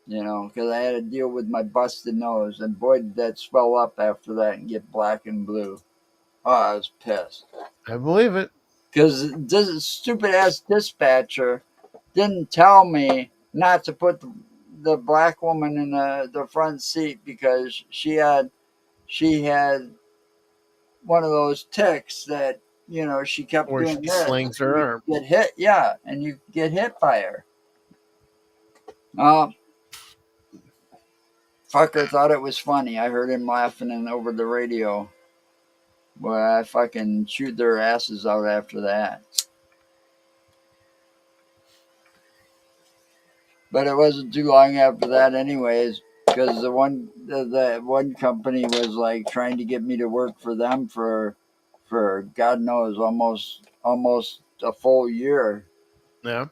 You know, because I had to deal with my busted nose, and boy, did that swell up after that and get black and blue. Oh, I was pissed. I believe it. Because this stupid ass dispatcher didn't tell me not to put the black woman in the front seat because she had one of those ticks that, you know, she kept Or doing she this. slings her arm. Get hit, yeah, and you get hit by her. Fucker thought it was funny. I heard him laughing over the radio. Boy, I fucking chewed their asses out after that. But it wasn't too long after that, anyways, because the one company was like trying to get me to work for them for God knows almost a full year. Yeah.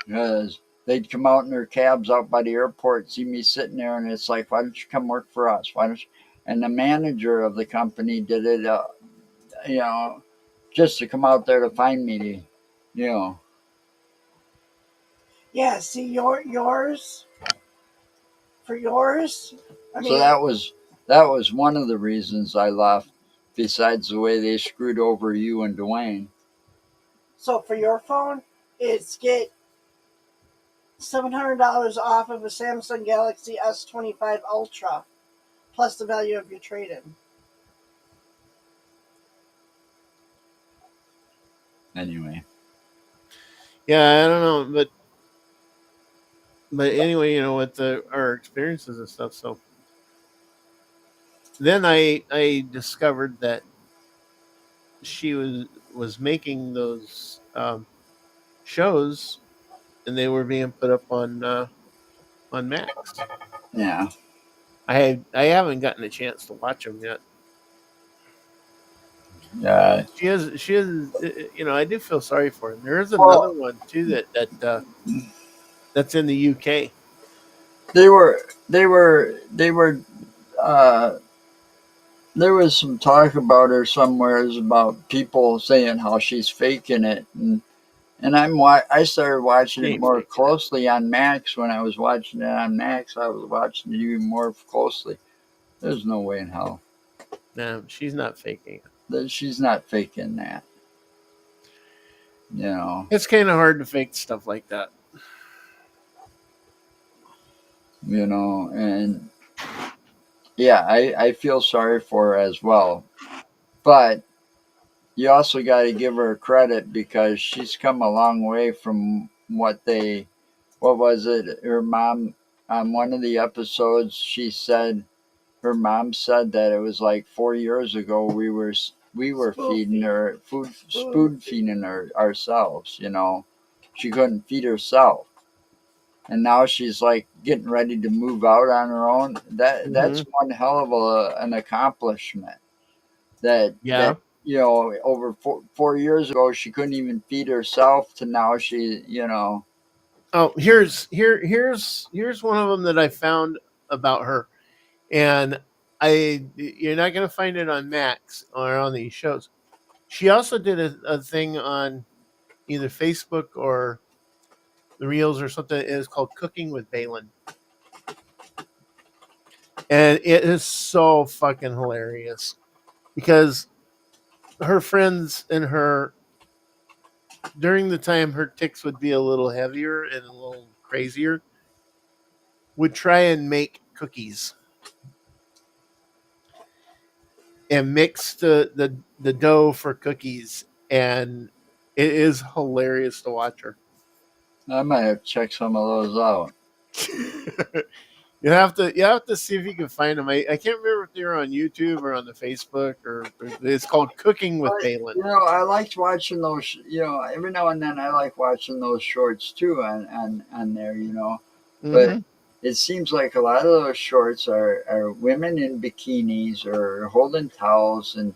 Because they'd come out in their cabs out by the airport, see me sitting there, and it's like, why don't you come work for us? Why don't you? And the manager of the company did it, you know, just to come out there to find me to, you know. Yeah, see yours. For yours, I mean, So that was one of the reasons I left. Besides the way they screwed over you and Dwayne. so for your phone, it's get $700 off of a Samsung Galaxy S25 Ultra, plus the value of your trade-in. Anyway, Yeah, I don't know, but anyway, you know, with our experiences and stuff. So then I discovered that she was making those shows, and they were being put up on Max. yeah. I haven't gotten a chance to watch them yet. She is, you know, I do feel sorry for her. There is another one too that's in the UK. They were uh, there was some talk about her somewhere about people saying how she's faking it, and I started watching She it ain't more faking it. closely on Max. When I was watching it on Max, I was watching it even more closely. There's no way in hell No, she's not faking it. that she's not faking that. You know, It's kind of hard to fake stuff like that. and yeah, I feel sorry for her as well. But you also got to give her credit because she's come a long way from what was it? Her mom, on one of the episodes, her mom said that it was like 4 years ago we were feeding her spoon feeding her ourselves. She couldn't feed herself, and now she's like getting ready to move out on her own. That's Hmm. one hell of an accomplishment. That Yeah. over 4 years ago she couldn't even feed herself, to now Oh, here's one of them that I found about her, and you're not gonna find it on Max or on these shows. She also did a thing on either Facebook or the Reels or something. It is called Cooking with Balin, and it is so fucking hilarious because her friends and her, during the time her ticks would be a little heavier and a little crazier, would try and make cookies and mix the dough for cookies, and it is hilarious to watch her. I might have to check some of those out. You have to see if you can find them. I can't remember if they're on YouTube or on the Facebook, or it's called Cooking with But, Balin. I liked watching those. Every now and then I like watching those shorts too on there. But Hmm. it seems like a lot of those shorts are women in bikinis or holding towels, and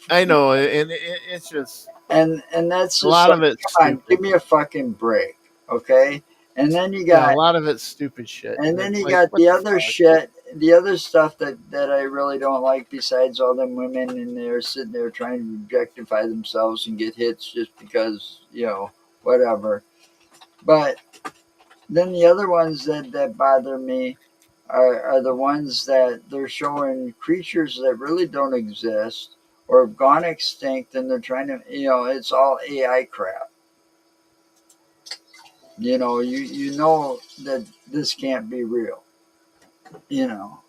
I know, and it's just and that's a just lot like, of it's come on, give stupid. me a fucking break, okay? And then you Yeah, a got lot of it's stupid shit, and and then it's you like, got what the the other fuck? shit, the other stuff that I really don't like. Besides all them women and they're sitting there trying to objectify themselves and get hits just because whatever. But then the other ones that bother me are the ones that they're showing creatures that really don't exist or have gone extinct, and they're trying to, it's all AI crap. You know that this can't be real, you know,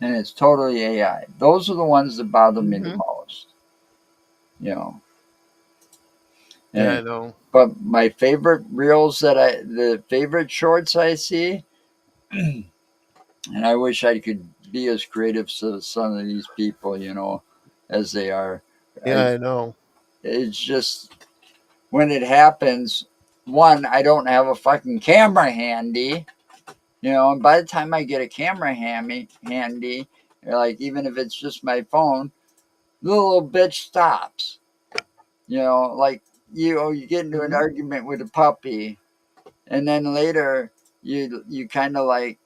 and it's totally AI. Those are the ones that bother me the Hmm. most, you know. Yeah, I And know. but my favorite the favorite shorts I see, and I wish I could be as creative as some of these people, as they are. Yeah, I I know. It's just when it happens. One, I don't have a fucking camera handy, and by the time I get a camera handy, like even if it's just my phone, the little bitch stops. Like you get into an Hmm. argument with a puppy, and then later you kind of like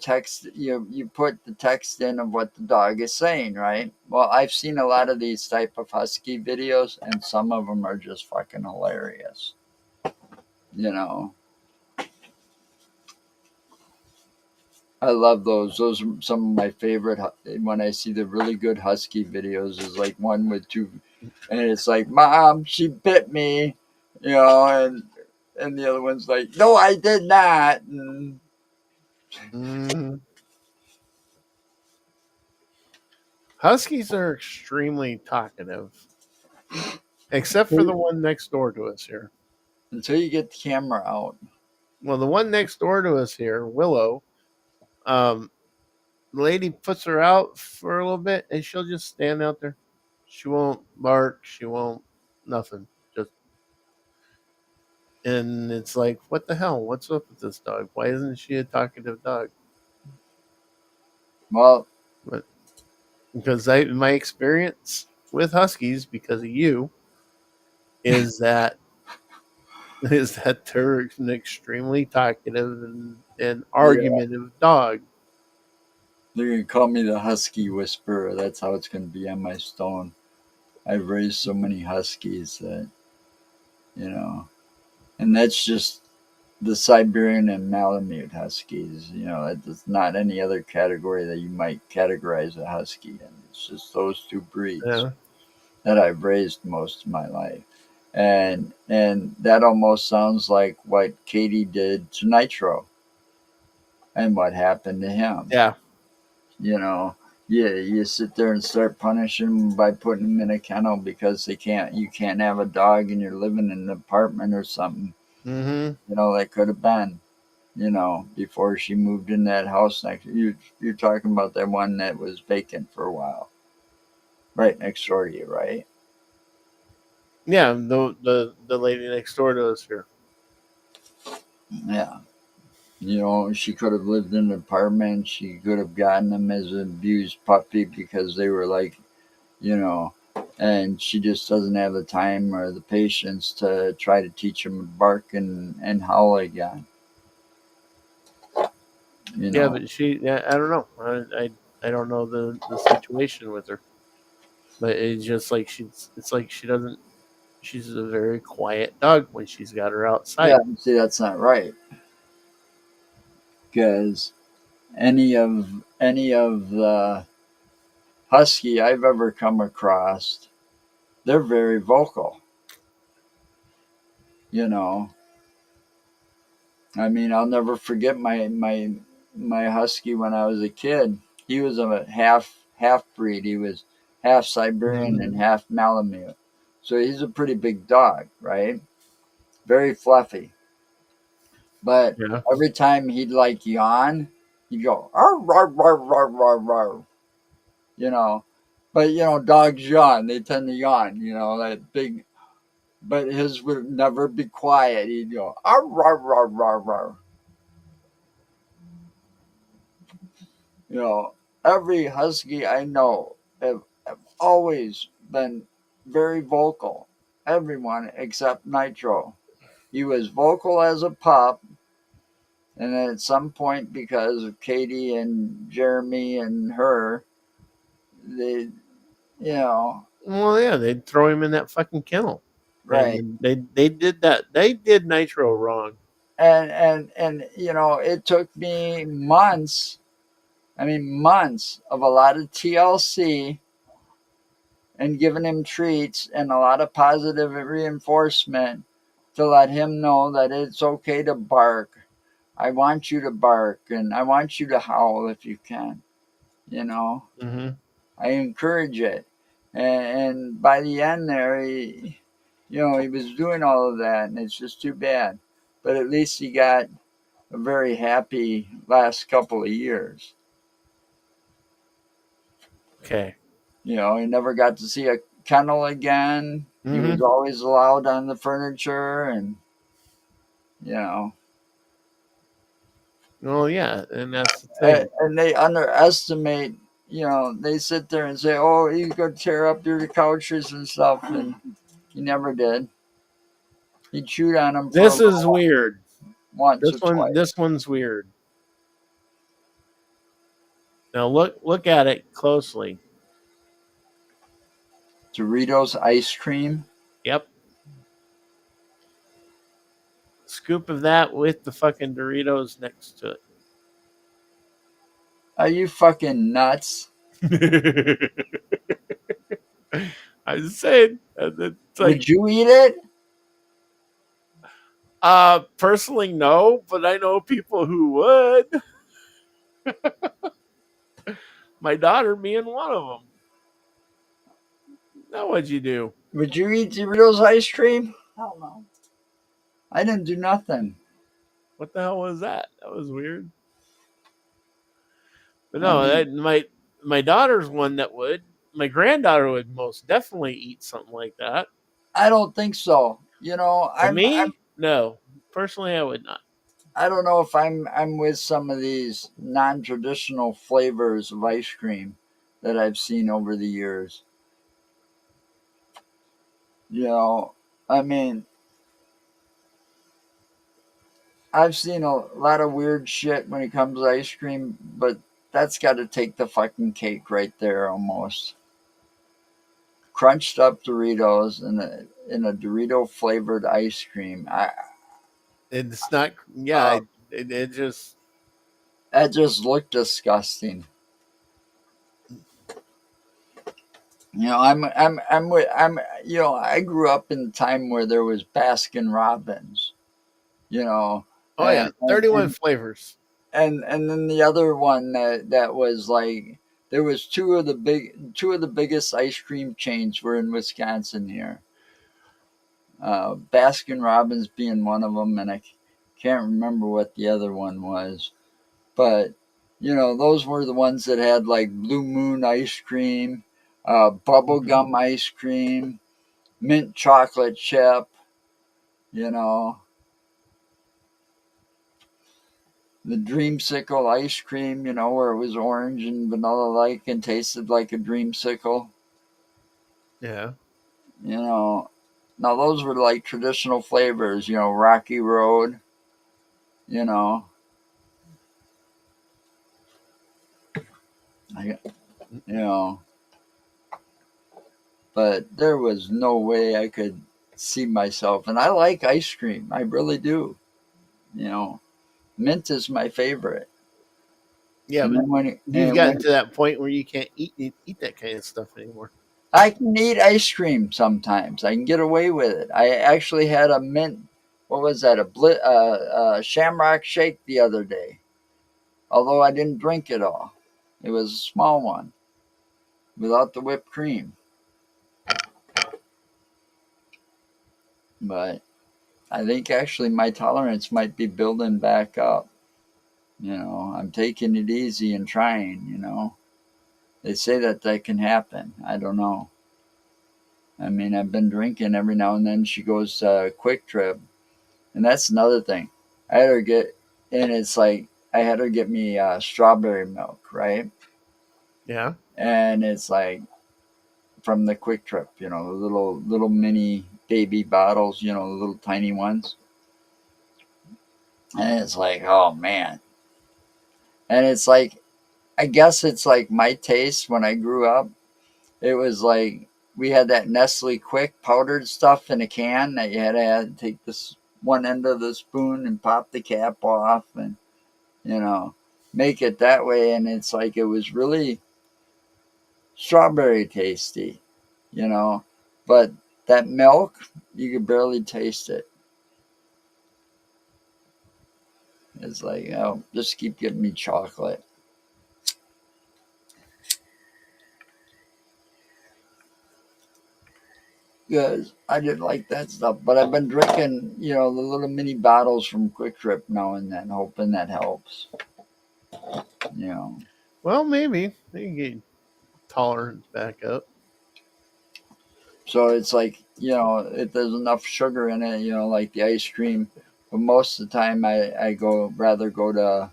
text you put the text in of what the dog is saying, right? Well, I've seen a lot of these type of husky videos, and some of them are just fucking hilarious. You know, I love those. Those are some of my favorite. When I see the really good husky videos, is like one with two, and it's like, "Mom, she bit me," and the other one's like, "No, I did not." And Hmm. Huskies are extremely talkative, except for the one next door to us here. until you get the camera out. Well, the one next door to us here, Willow, um, the lady puts her out for a little bit, and she'll just stand out there. She won't bark. She won't nothing. Just, and it's like, what the hell? What's up with this dog? Why isn't she a talkative dog? Well, But because my experience with huskies, because of you, is that they're an extremely talkative and yeah, argumentative dog. they're gonna call me the husky whisperer. That's how it's gonna be on my stone. I've raised so many huskies that you know, and that's just the Siberian and Malamute Huskies. It's not any other category that you might categorize a husky in. It's just those two breeds Yeah. that I've raised most of my life. and that almost sounds like what Katie did to Nitro and what happened to him. Yeah. You know, yeah, you sit there and start punishing them by putting them in a kennel because you can't have a dog and you're living in an apartment or something. Mm-hmm. You know, that could have been, you know, before she moved in that house next. You're talking about that one that was vacant for a while, right next door to you, right? Yeah, the lady next door to us here. Yeah. You know, she could have lived in an apartment. She could have gotten them as an abused puppy because they were like, you know, and she just doesn't have the time or the patience to try to teach them to bark and howl again. You Yeah, know, but I don't know. I don't know the situation with her, but it's just like it's like she doesn't. She's a very quiet dog when she's got her yeah, outside. see, that's not right because any of the husky I've ever come across, they're very vocal. You know, I mean, I'll never forget my husky when I was a kid. He was a half breed. He was half Siberian and half Malamute. So he's a pretty big dog, right? Very fluffy. But Yeah. every time he'd like yawn, he'd go "Arr, arr, arr, arr, arr, arr," you know. But you know, dogs yawn. They tend to yawn. You know that big. But his would never be quiet. He'd go "Arr, arr, arr, arr, arr." You know, every husky I know have always been very vocal. Everyone except Nitro. He was vocal as a pup, and then at some point, because of Katie and Jeremy and her, they, you know, Well, yeah, they'd throw him in that fucking kennel, right. and they did that. They did Nitro wrong. And you know, it took me months. I mean, months of a lot of TLC and giving him treats and a lot of positive reinforcement to let him know that it's okay to bark. I want you to bark and I want you to howl if you can. You know, Mm-hmm. I encourage it. And by the end there, he was doing all of that, and it's just too bad. But at least he got a very happy last couple of years. Okay. You know, he never got to see a kennel again. He Mm-hmm. was always allowed on the furniture, and you know, Well, yeah, and that's the thing. and they underestimate. You know, they sit there and say, "Oh, he's going to tear up your couches and stuff," and he never did. He chewed on them for a This little is while, weird. once or twice. This one's weird. Now look at it closely. Doritos ice cream. Yep. Scoop of that with the fucking Doritos next to Are you fucking nuts? it. I was saying, it's like, Would you eat it? personally, no, but I know people who would. My daughter being one of them. Now, what'd you do? Would you eat Doritos ice cream? Hell no. I didn't do nothing. What the hell was that? That was weird. But I no, mean, my daughter's one that would. My granddaughter would most definitely eat something like that. I don't think so. You know, But me, no. Personally, I would not. I don't know if I'm with some of these non-traditional flavors of ice cream that I've seen over the years. You know, I mean, I've seen a lot of weird shit when it comes to ice cream, but that's got to take the fucking cake right there almost. Crunched up Doritos in a Dorito flavored ice cream. It's not. Yeah, Uh, it just. that just looked disgusting. You know, you know, I grew up in the time where there was Baskin Robbins, you know, Oh yeah, and 31 flavors. and then the other one that was like there was two of the biggest ice cream chains were in Wisconsin here. Baskin Robbins being one of them, and I can't remember what the other one was, but you know, those were the ones that had like Blue Moon ice cream, bubble Mhm. gum ice cream, mint chocolate chip, you know, the dreamsicle ice cream, you know, where it was orange and vanilla like and tasted like a dreamsicle, Yeah. you know. Now those were like traditional flavors, you know, Rocky Road, you know. I, you know, but there was no way I could see myself. And I like ice cream, I really do. You know, mint is my favorite. Yeah, And but then you've gotten to that point where you can't eat that kind of stuff anymore. I can eat ice cream sometimes, I can get away with it. I actually had a mint. What was that? Shamrock shake the other day. Although I didn't drink it all, it was a small one without the whipped cream. But I think actually my tolerance might be building back up. You know, I'm taking it easy and trying, you know. They say that can happen. I don't know. I mean, I've been drinking every now and then. She goes to Quick Trip, and that's another thing. I had her get, and it's like I had her get me strawberry milk, right? Yeah. And it's like from the Quick Trip, you know, the little mini baby bottles, you know, the little tiny ones. And it's like, oh man. And it's like, I guess it's like my taste when I grew up. It was like we had that Nestle Quick powdered stuff in a can that you had to take this one end of the spoon and pop the cap off and, you know, make it that way. And it's like it was really strawberry tasty, you know, but that milk, you could barely taste it. It's like, oh, just keep giving me chocolate. Because I didn't like that stuff. But I've been drinking, you know, the little mini bottles from Quick Trip now and then, hoping that helps. You know, Well, maybe they can get tolerance back up. so it's like, you know, if there's enough sugar in it, you know, like the ice cream. But most of the time, I rather go to,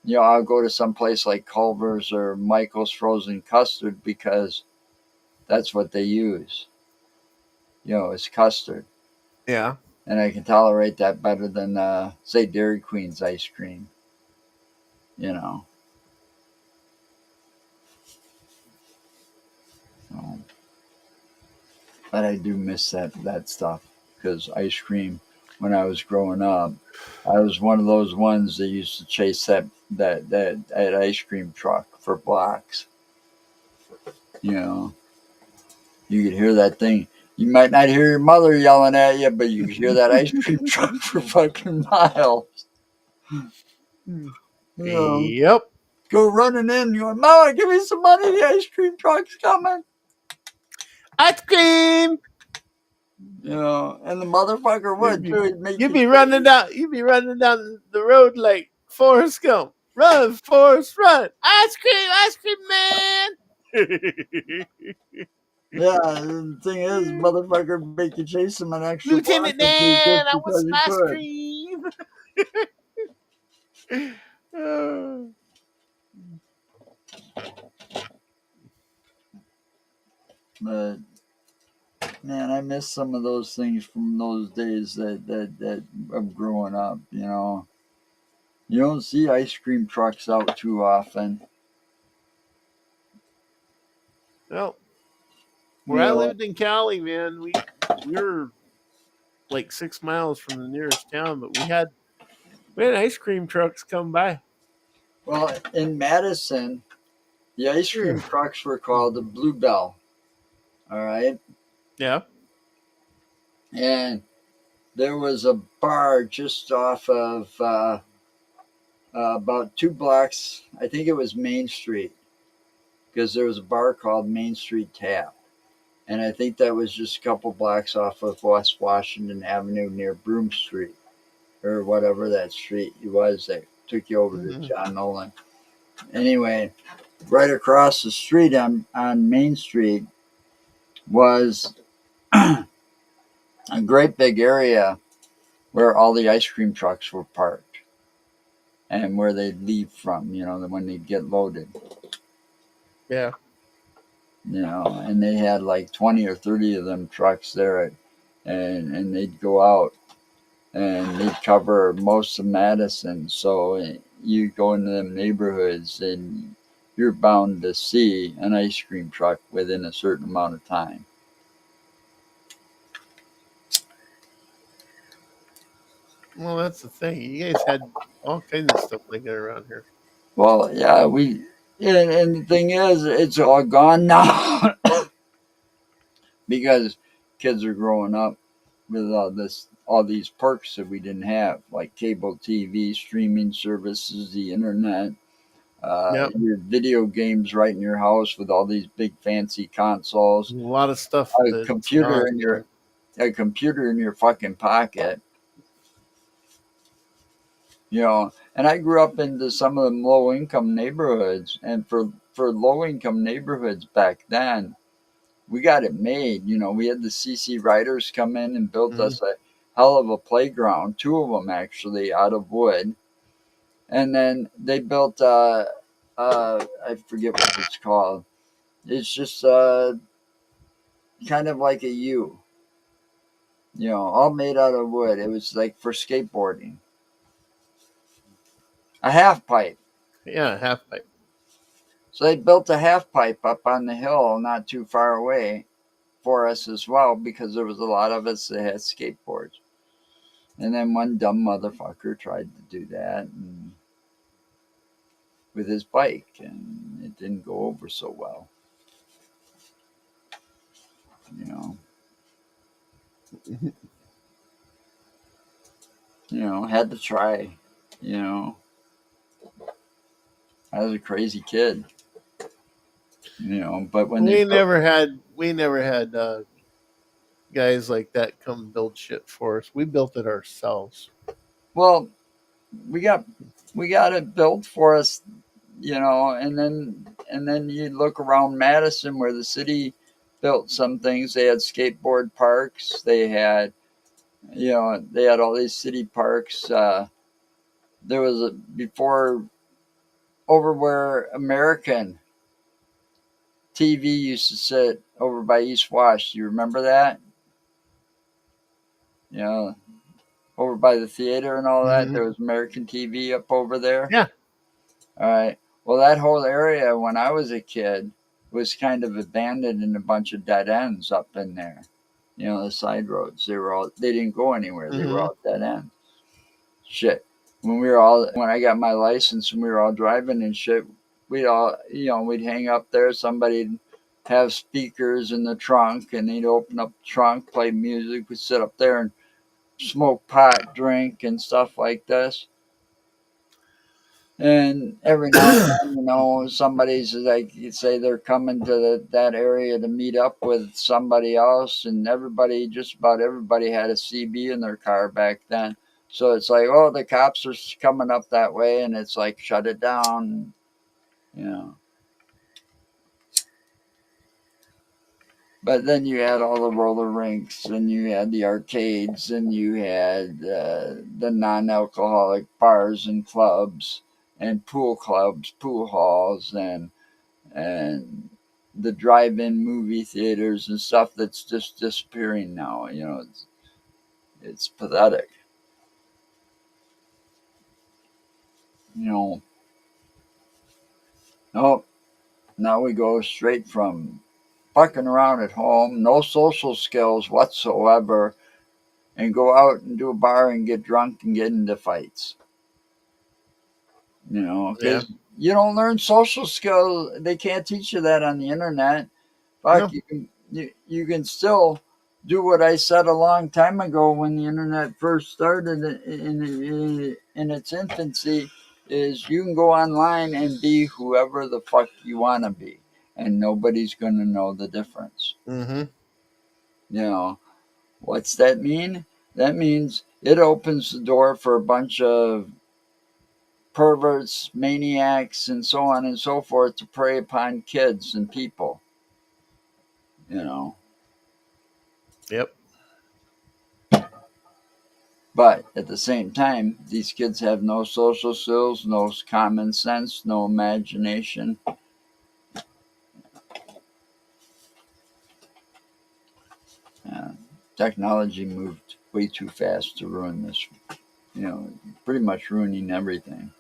you know, I'll go to some place like Culver's or Michael's Frozen Custard because that's what they use. You know, it's custard, Yeah. and I can tolerate that better than say Dairy Queen's ice cream. You know, so, but I do miss that stuff because ice cream. When I was growing up, I was one of those ones that used to chase that ice cream truck for blocks. You know, you could hear that thing. You might not hear your mother yelling at you, but you could hear that ice cream truck for fucking miles. You know, Yep. go running in. You go, Mama, give me some money. The ice cream truck's coming. Ice cream. You know, and the motherfucker You'd would be, too. He'd make you'd you be running crazy. down. You'd be running down the road like Forrest Gump. Run, Forrest, run! Ice cream, man. Yeah, the thing is, motherfucker would make you chase him an extra block Lieutenant or two Dan, just I want because some he ice could. cream. Oh, But man, I miss some of those things from those days that of growing up. You know, you don't see ice cream trucks out too often. well, You where I know, lived in Cali, man, we were like 6 miles from the nearest town, but we had ice cream trucks come by. well, in Madison, the ice cream trucks were called the Bluebell. All right. Yeah. And there was a bar just off of about 2 blocks. I think it was Main Street, because there was a bar called Main Street Tap. And I think that was just a couple blocks off of West Washington Avenue near Broome Street, or whatever that street was that took you over to Mhm. John Nolan. Anyway, right across the street on Main Street was a great big area where all the ice cream trucks were parked and where they'd leave from, when they'd get loaded, Yeah. and they had like 20 or 30 of them trucks there, and they'd go out and they'd cover most of Madison. So you go into them neighborhoods and you're bound to see an ice cream truck within a certain amount of time. Well, that's the thing. You guys had all kinds of stuff like that around here. Well, yeah, and the thing is, it's all gone now because kids are growing up with all these perks that we didn't have, like cable TV, streaming services, the internet, Yep. your video games right in your house with all these big fancy consoles, A lot of stuff a that's computer gone. in your fucking pocket. And I grew up into some of them low income neighborhoods, and for low income neighborhoods back then, we got it made. We had the CC Riders come in and build Mhm. us a hell of a playground, 2 of them actually, out of wood. And then they built, I forget what it's called. It's just kind of like a U, all made out of wood. It was like for skateboarding. A half pipe. Yeah, half pipe. So they built a half pipe up on the hill not too far away for us as well, because there was a lot of us that had skateboards. And then one dumb motherfucker tried to do that with his bike, and it didn't go over so well. Had to try. I was a crazy kid. But when we never had guys like that come build shit for us. We built it ourselves. well, we got it built for us, and then you look around Madison where the city built some things. They had skateboard parks. They had all these city parks. There was before, over where American TV used to sit over by East Wash. Do you remember that? Over by the theater and all that. Mhm. There was American TV up over there. Yeah. All right. Well, that whole area when I was a kid was kind of abandoned and a bunch of dead ends up in there. The side roads. They didn't go anywhere. They were Mhm. all dead ends. Shit. When I got my license and we were all driving and shit, we'd hang up there. Somebody'd have speakers in the trunk, and they'd open up the trunk, play music. We'd sit up there and smoke pot, drink, and stuff like this. And every now and then, somebody's like, you say they're coming to that area to meet up with somebody else, and just about everybody had a CB in their car back then. So it's like, oh, the cops are coming up that way, and it's like, shut it down, But then you had all the roller rinks, and you had the arcades, and you had the non-alcoholic bars and clubs, and pool clubs, pool halls, and the drive-in movie theaters and stuff that's just disappearing now. It's pathetic. Oh, now we go straight from fucking around at home, no social skills whatsoever, and go out and do a bar and get drunk and get into fights. Yeah. Because you don't learn social skills. They can't teach you that on the internet. No. Fuck, you can still do what I said a long time ago when the internet first started in its infancy, is you can go online and be whoever the fuck you want to be, and nobody's going to know the difference. Mm-hmm. You know, what's that mean? That means it opens the door for a bunch of perverts, maniacs, and so on and so forth to prey upon kids and people. You know, Yep. but at the same time, these kids have no social skills, no common sense, no imagination. Uh, Technology moved way too fast to ruin this. You know, pretty much ruining everything.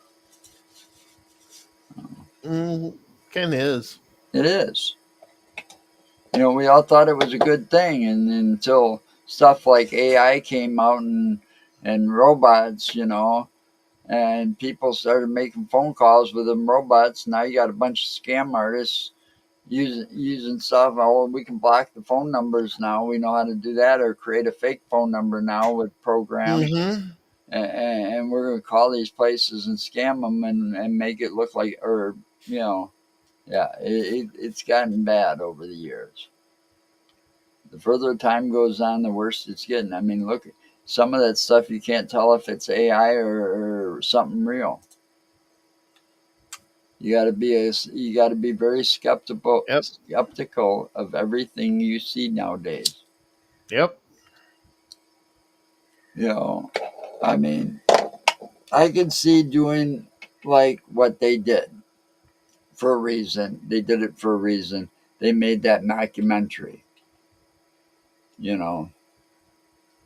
Kind of is. It is. You know, we all thought it was a good thing, and until stuff like AI came out and robots, you know, and people started making phone calls with them robots. Now you got a bunch of scam artists using stuff. Oh, we can block the phone numbers now. We know how to do that, or create a fake phone number now with programs. Mm-hmm. And we're going to call these places and scam them and make it look like, or, you know, yeah, it's gotten bad over the years. The further time goes on, the worse it's getting. I mean, look, some of that stuff you can't tell if it's AI or something real. You got to be very skeptical of everything you see nowadays. Yep. You know, I mean, I could see doing like what they did for a reason. They did it for a reason. They made that documentary, you know,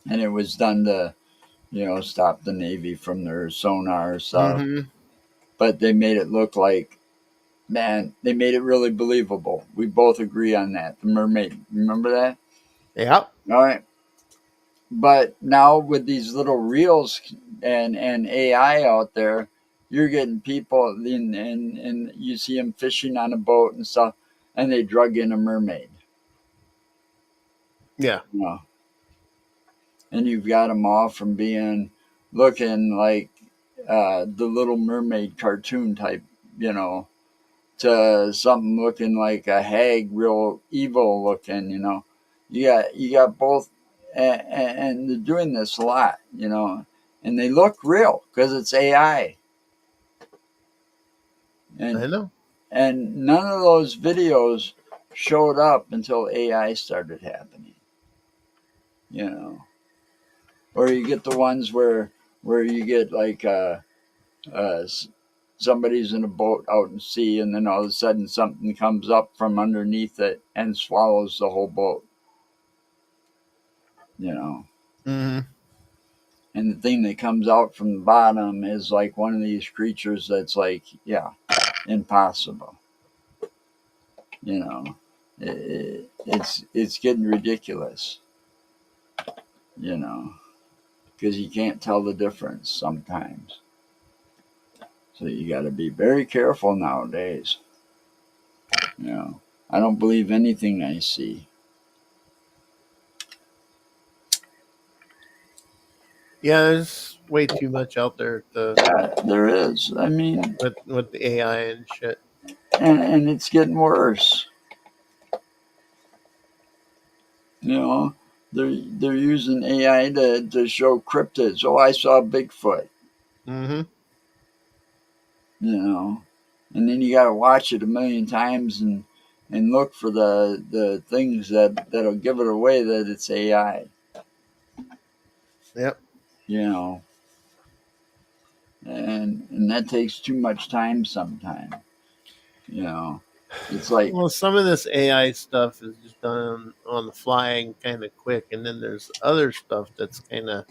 and it was done to, you know, stop the Navy from their sonar stuff. Mm-hmm. But they made it look like, man, they made it really believable. We both agree on that. The mermaid, remember that? Yep. All right. But now with these little reels and AI out there, you're getting people and you see them fishing on a boat and stuff, and they drug in a mermaid. Yeah. You know? And you've got them all from looking like the Little Mermaid cartoon type, you know, to something looking like a hag, real evil looking, you know. You got both, and they're doing this a lot, you know, and they look real because it's AI, I and know. none of those videos showed up until AI started happening, you know. Or you get the ones where you get like uh, somebody's in a boat out in sea, and then all of a sudden something comes up from underneath it and swallows the whole boat, you know. Mm-hmm. And the thing that comes out from the bottom is like one of these creatures that's like, yeah, impossible, you know. It's getting ridiculous, you know, because you can't tell the difference sometimes. So you got to be very careful nowadays. You know, I don't believe anything I see. Yeah, there's way too much out there There is. I mean, with the AI and shit. and it's getting worse. You know, they're using AI to show cryptids. Oh, I saw Bigfoot. Mm-hmm. You know, and then you got to watch it a million times and look for the things that'll give it away that it's AI. Yep. You know, and that takes too much time sometimes. You know, it's like, Well, some of this AI stuff is just done on the fly and kind of quick, and then there's other stuff that's kind of,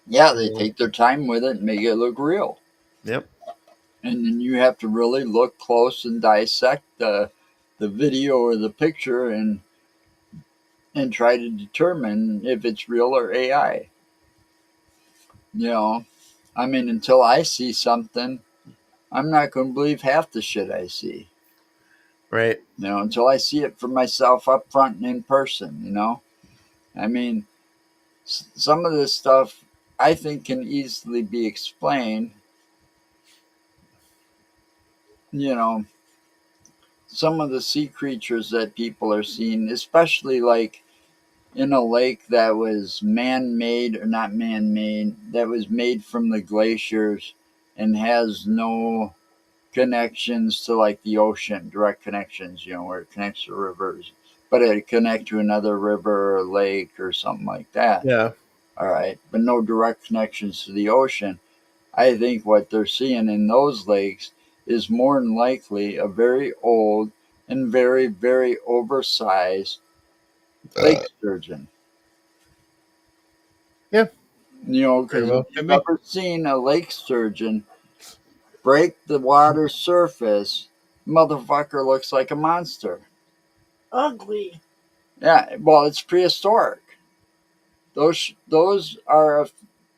yeah, they you know, take their time with it and make it look real. yep. And then you have to really look close and dissect the video or the picture and try to determine if it's real or AI. You know, I mean, until I see something, I'm not going to believe half the shit I see. Right. until I see it for myself up front and in person. I mean, some of this stuff I think can easily be explained. You know, some of the sea creatures that people are seeing, especially like in a lake that was man made or not man made, that was made from the glaciers and has no connections to like the ocean, direct connections, where it connects to rivers, but it connect to another river or lake or something like that. Yeah. All right. But no direct connections to the ocean. I think what they're seeing in those lakes is more than likely a very old and very, very oversized lake sturgeon. Yeah. Very Because well. if Could you've be. ever seen a lake sturgeon break the water surface, motherfucker looks like a monster. Ugly. Yeah, well, it's prehistoric. Those are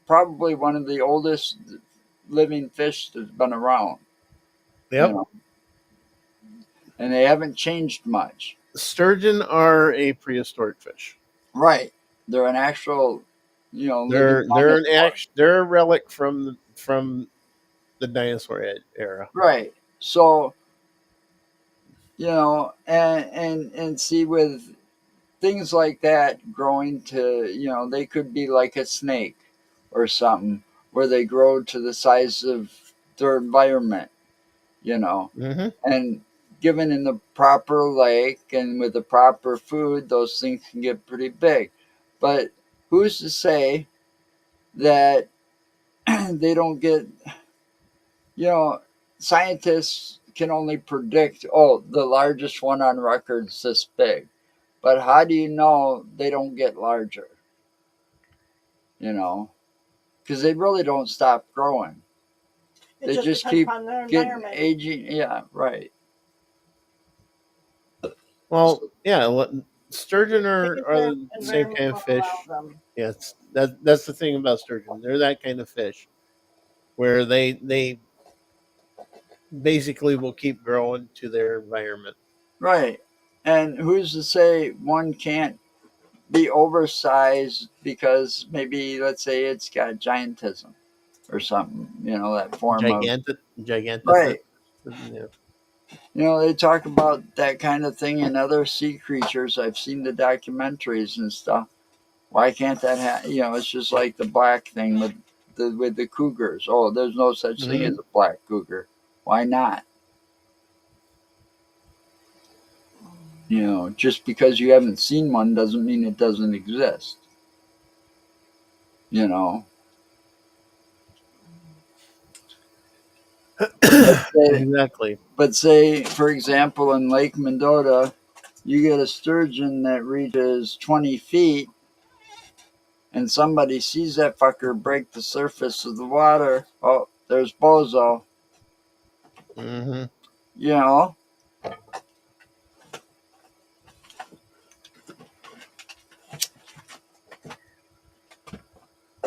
probably one of the oldest living fish that's been around. You Yep. know, and they haven't changed much. Sturgeon are a prehistoric fish. Right? They're an actual, living They're an dinosaur. they're a relic from the dinosaur era. Right. So and see with things like that growing to, they could be like a snake or something where they grow to the size of their environment, you know, Mm-hmm. and given in the proper lake and with the proper food, those things can get pretty big. But who's to say that they don't get, you know, scientists can only predict, oh, the largest one on record is this big. But how do you know they don't get larger? You know, because they really don't stop growing. It They just just depends keep upon their getting environment. aging. Yeah, right. Well, yeah, sturgeon If are their the same environment kind of won't allow fish. them. Yes, that's the thing about sturgeon. They're that kind of fish where they basically will keep growing to their environment. Right. And who's to say one can't be oversized because maybe, let's say, it's got giantism or something, that form of. Gigantic. Right. Yeah. They talk about that kind of thing in other sea creatures. I've seen the documentaries and stuff. Why can't that happen? It's just like the black thing with the cougars. Oh, there's no such thing Mm-hmm. as a black cougar. Why not? Just because you haven't seen one doesn't mean it doesn't exist. You know, Exactly. but say, for example, in Lake Mendota, you get a sturgeon that reaches 20 feet, and somebody sees that fucker break the surface of the water. Oh, there's Bozo. Mm-hmm. You know,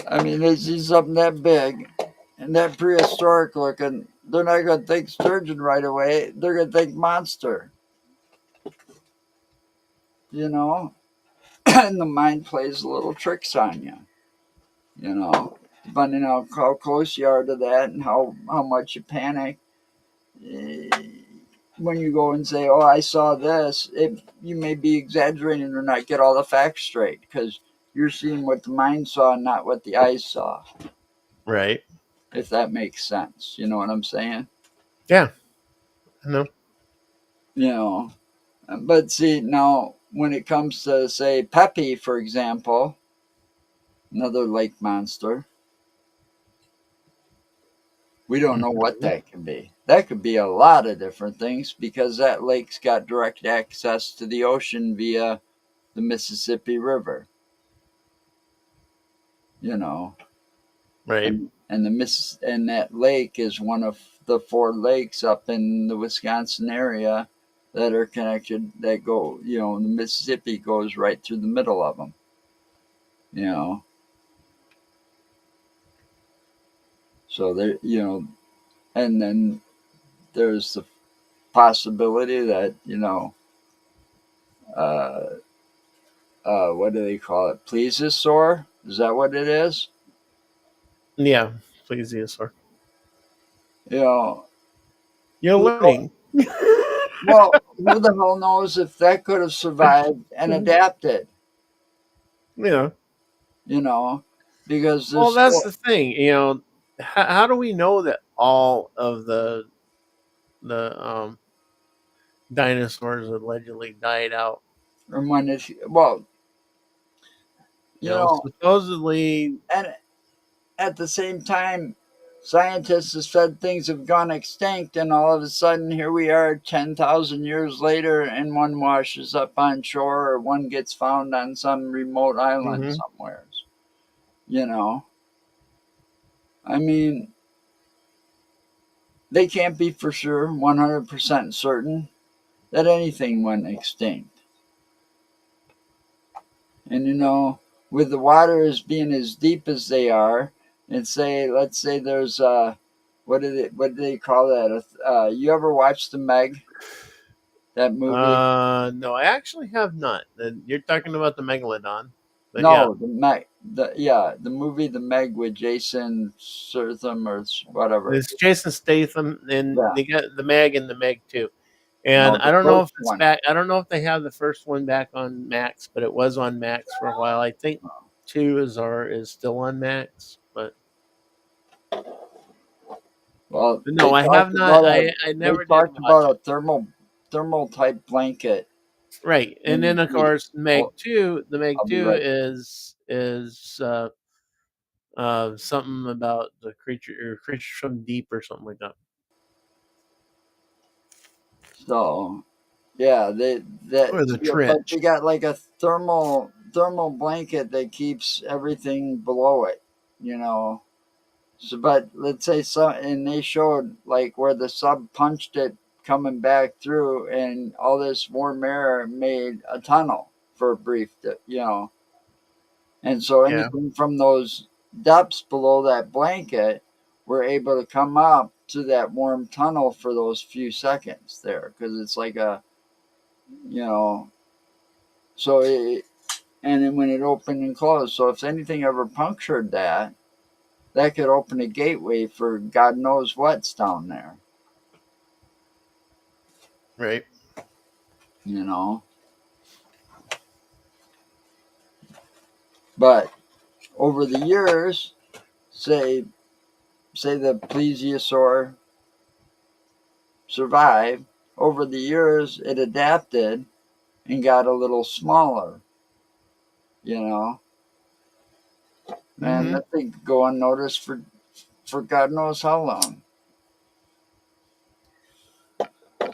I mean, they see something that big and that prehistoric looking. They're not going to think sturgeon right away. They're going to think monster. You know, and the mind plays little tricks on you. Depending on how close you are to that and how much you panic. eh, When you go and say, "Oh, I saw this," you may be exaggerating or not get all the facts straight because you're seeing what the mind saw, and not what the eyes saw. Right. If that makes sense, you know what I'm saying? Yeah. I know. You know, but see now when it comes to say Pepe, for example, another lake monster. We don't know what Mm-hmm. that can be. That could be a lot of different things because that lake's got direct access to the ocean via the Mississippi River, you know. Right. And that lake is one of the 4 lakes up in the Wisconsin area that are connected that go, the Mississippi goes right through the middle of them, you know. So there, and then there's the possibility that what do they call it? Plesiosaur? Is that what it is? Yeah, plesiosaur. You know, You're learning. well, who the hell knows if that could have survived and adapted? Yeah. Because Well, there's that's the thing. How do we know that all of the dinosaurs allegedly died out? and when it well, Supposedly. and at the same time, scientists have said things have gone extinct, and all of a sudden, here we are 10,000 years later, and one washes up on shore, or one gets found on some remote island somewhere. I mean, they can't be for sure, 100% certain that anything went extinct. And with the waters being as deep as they are, and let's say there's what do they call that? You ever watched the Meg? That movie? No, I actually have not. You're talking about the Megalodon. But No, the Meg. The movie The Meg with Jason Statham or whatever. It's Jason Statham, and Yeah. they got the Meg and the Meg 2. And No, the I don't know if first it's one. back. I don't know if they have the first one back on Max, but it was on Max for a while. I think 2 is still on Max, but Well, no, they I have talked not. about I never they did talked watch about it. a thermal type blanket. Right, and then of course Meg 2. The Meg I'll be 2 right. is something about the creatures from deep or something like that. So yeah, Or the but trench. they got like a thermal blanket that keeps everything below it. So, but let's say and they showed like where the sub punched it coming back through, and all this warm air made a tunnel for a brief, and so Yeah. anything from those depths below that blanket were able to come up to that warm tunnel for those few seconds there, because it's like so and then when it opened and closed, so if anything ever punctured that could open a gateway for God knows what's down there. Right. But over the years, say the plesiosaur survived, over the years it adapted and got a little smaller, and that thing could go unnoticed for God knows how long.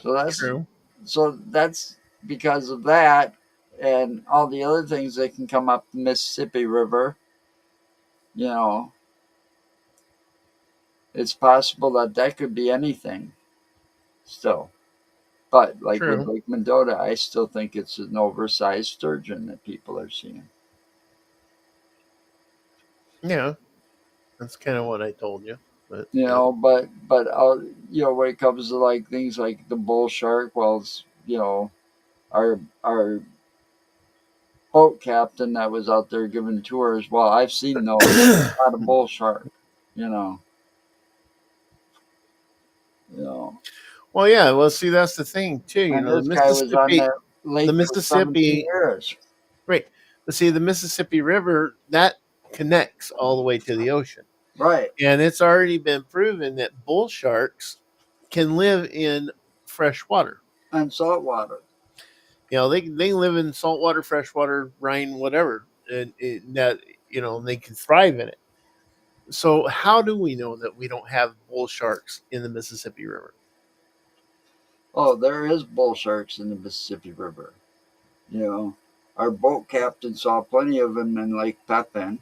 So that's true. So that's because of that and all the other things that can come up the Mississippi River. It's possible that could be anything still. But like True. with Lake Mendota, I still think it's an oversized sturgeon that people are seeing. Yeah, that's kind of what I told you. But But when it comes to like things like the bull shark, well, our boat captain that was out there giving tours. Well, I've seen those, not a bull shark. Well, yeah. Well, see, that's the thing too. And The this guy was on Mississippi, that lake the for 17 Mississippi, years. right? But see, the Mississippi River that connects all the way to the ocean, Right. and it's already been proven that bull sharks can live in fresh water. And salt water. They live in saltwater, freshwater, brine, whatever, and that they can thrive in it. So how do we know that we don't have bull sharks in the Mississippi River? Oh, there is bull sharks in the Mississippi River. Our boat captain saw plenty of them in Lake Pepin.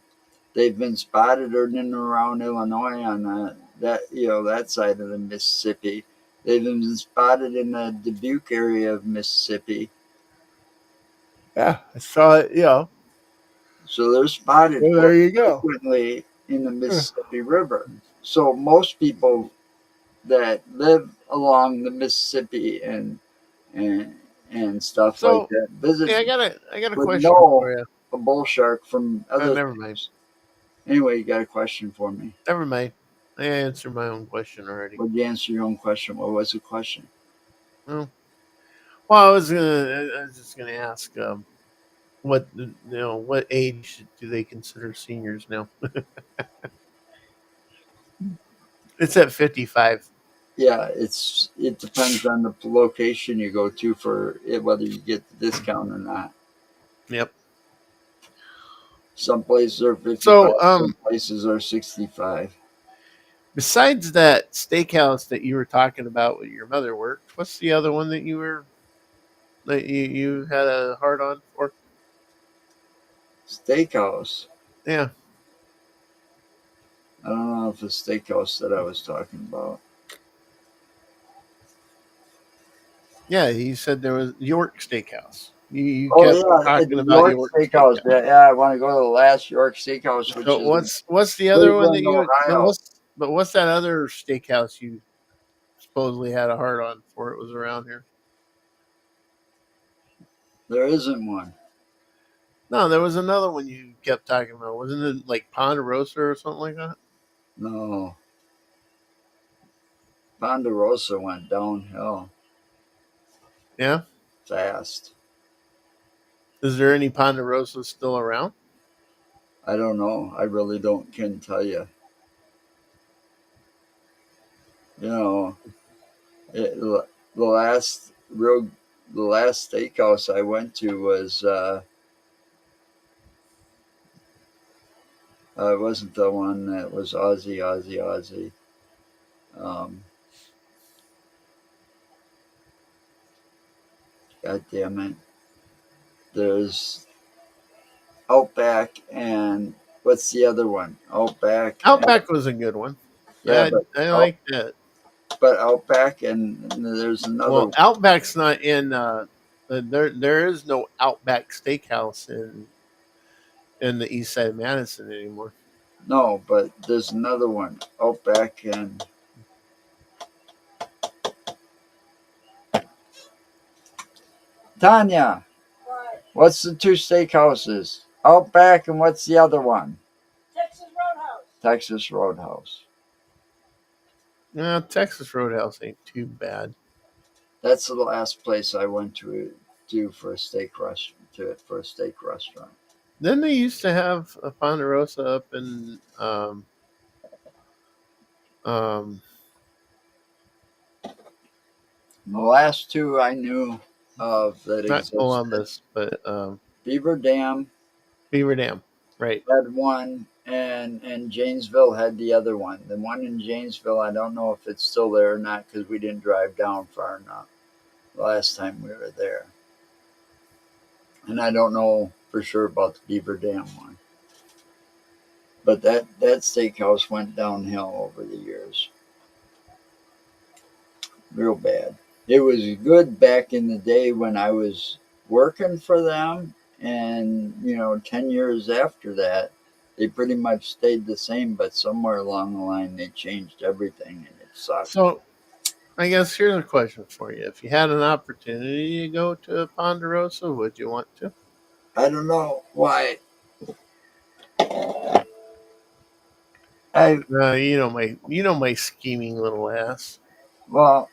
They've been spotted in and around Illinois on that side of the Mississippi. They've been spotted in the Dubuque area of Mississippi. Yeah, I saw it. So they're spotted Well, there you go. frequently in the Mississippi River. So most people that live along the Mississippi and stuff like So that visit hey, I got a would question know for you. a bull shark from other Never mind. things. Anyway, you got a question for me? Never mind. I answered my own question already. Would you answer your own question? What was the question? Well, I was just gonna ask, what age do they consider seniors now? It's at 55. Yeah, it depends on the location you go to for it, whether you get the discount or not. Yep. Some places are 55, So, some places are 65. besides that steakhouse that you were talking about with your mother worked, what's the other one that you had a hard on for? Steakhouse. Yeah. I don't know if it's steakhouse that I was talking about. Yeah, you said there was York Steakhouse. You Oh kept yeah, talking the about York York Steakhouse. Steakhouse. Yeah, I want to go to the last York Steakhouse, which So is in what's the other one that Cleveland, you Ohio. what's that other steakhouse you supposedly had a hard on for? It was around here. There isn't one. No, there was another one you kept talking about. Wasn't it like Ponderosa or something like that? No, Ponderosa went downhill Yeah. fast. Is there any Ponderosa still around? I don't know. I really don't can tell you. You know, it, the last real the last steakhouse I went to was it wasn't the one that was Aussie. Um, God damn it! There's Outback and what's the other one? Outback. Outback was a good one. Yeah, I like that. but Outback and there's another Well, one. Outback's not in. There is no Outback Steakhouse in the east side of Madison anymore. No, but there's another one. Outback and Tanya. What? What's the two steakhouses? Outback and what's the other one? Texas Roadhouse. Texas Roadhouse. Texas Roadhouse ain't too bad. That's the last place I went to do for a steak restaurant. Then they used to have a Ponderosa up in um The last two I knew of that not existed, Columbus, but Beaver Dam Beaver Dam. Right. had one, and Janesville had the other one. The one in Janesville, I don't know if it's still there or not because we didn't drive down far enough the last time we were there. And I don't know for sure about the Beaver Dam one. But that steakhouse went downhill over the years. Real bad. It was good back in the day when I was working for them, and 10 years after that, they pretty much stayed the same, but somewhere along the line they changed everything and it sucked. So I guess here's a question for you. If you had an opportunity to go to Ponderosa, would you want to? I don't know why. You know my scheming little ass. Well,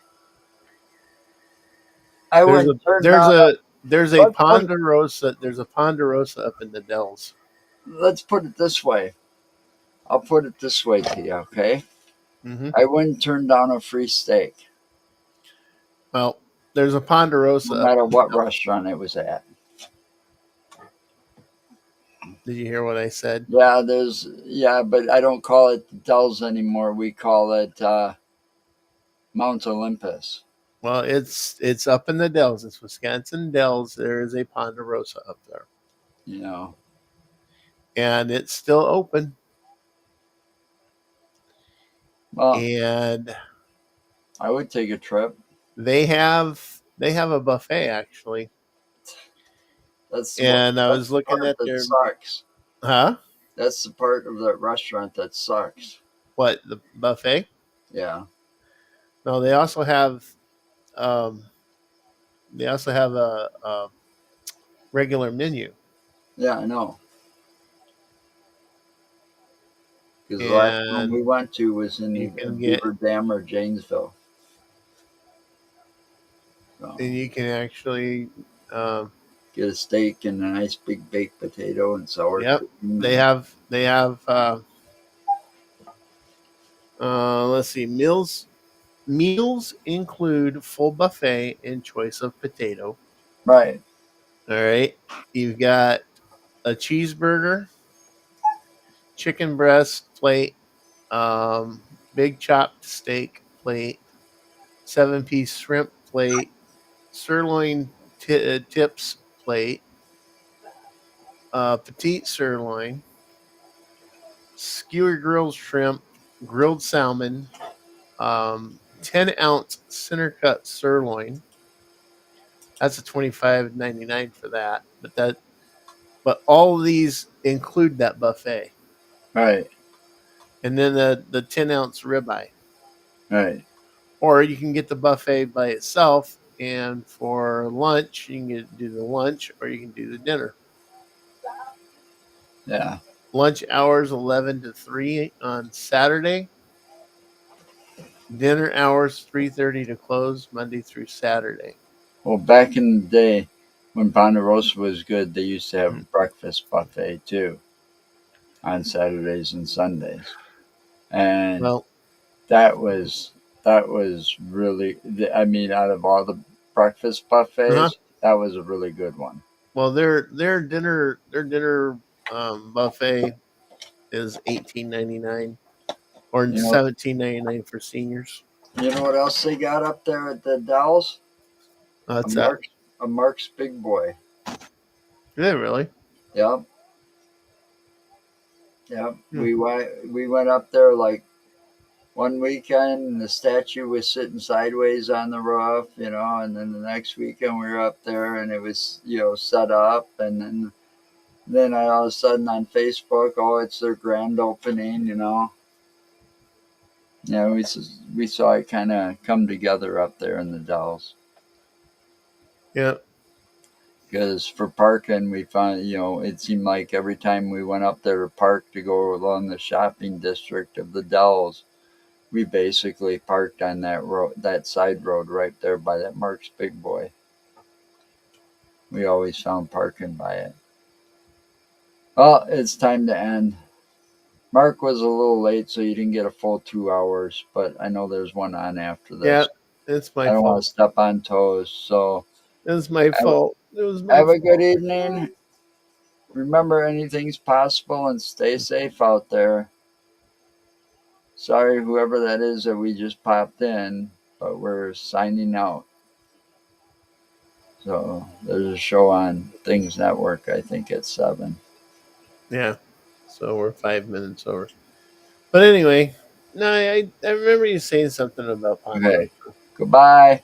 I There's wouldn't a turn there's down. a there's a Let's Ponderosa up in the Dells. let's put it this way. I'll put it this way to you, okay? Mm-hmm. I wouldn't turn down a free steak, Well, there's a Ponderosa. no up matter in the what Dells. restaurant it was at. Did you hear what I said? Yeah, but I don't call it the Dells anymore. We call it Mount Olympus. Well, it's up in the Dells. It's Wisconsin Dells. There is a Ponderosa up there, You know, and it's still open. well, And I would take a trip. they have a buffet actually. That's And I that's was the looking part at that their sucks. That's the part of the restaurant that sucks. what, the buffet? Yeah, No, they also have um, a regular menu, Yeah, I know. Because the last one we and went to was in you can get Beaver Dam or Janesville. So and you can actually um, get a steak and a nice big baked potato and sour yep, cream. they have let's see, meals include full buffet and choice of potato. Right. All right, you've got a cheeseburger, chicken breast plate, big chopped steak plate, 7-piece shrimp plate, sirloin tips plate, petite sirloin, skewer grilled shrimp, grilled salmon, 10-ounce center cut sirloin. That's a $25.99 for that. But all of these include that buffet, Right. and then the 10-ounce ribeye. Right. Or you can get the buffet by itself, and for lunch you can do the lunch, or you can do the dinner. Yeah. Lunch hours 11 to 3 on Saturday. Dinner hours 3:30 to close Monday through Saturday. Well, back in the day when Ponderosa was good, they used to have a breakfast buffet too on Saturdays and Sundays, and Well, that was really. I mean, out of all the breakfast uh-huh. buffets, that was a really good one. Well, their dinner buffet is $18.99 or You know, $17.99 for seniors. you know what else they got up there at the Dells? A That's that. Mark's, a Mark's Big Boy. Yeah, really. Yep, yep. Hmm. We went up there like one weekend, and the statue was sitting sideways on the roof, you know, and then the next weekend we were up there and it was, you know, set up, and then I all of a sudden on Facebook, oh, it's their grand opening, you know. Yeah, we saw it kind of come together up there in the Dells. Yeah. Because for parking, we found, you know, it seemed like every time we went up there to park to go along the shopping district of the Dells, we basically parked on that road, that side road right there by that Mark's Big Boy. We always found parking by it. Well, it's time to end. Mark was a little late, so you didn't get a full 2 hours, but I know there's one on after Yeah. this. It's I my don't want fault. to step on toes, so It's my have, fault. It was my have a fault. good evening. Remember, anything's possible and stay safe out there. Sorry, whoever that is that we just popped in, but we're signing out. So there's a show on Things Network, I think at 7. Yeah. So we're 5 minutes over. But anyway, no, I remember you saying something about Okay, Ponderosa. goodbye.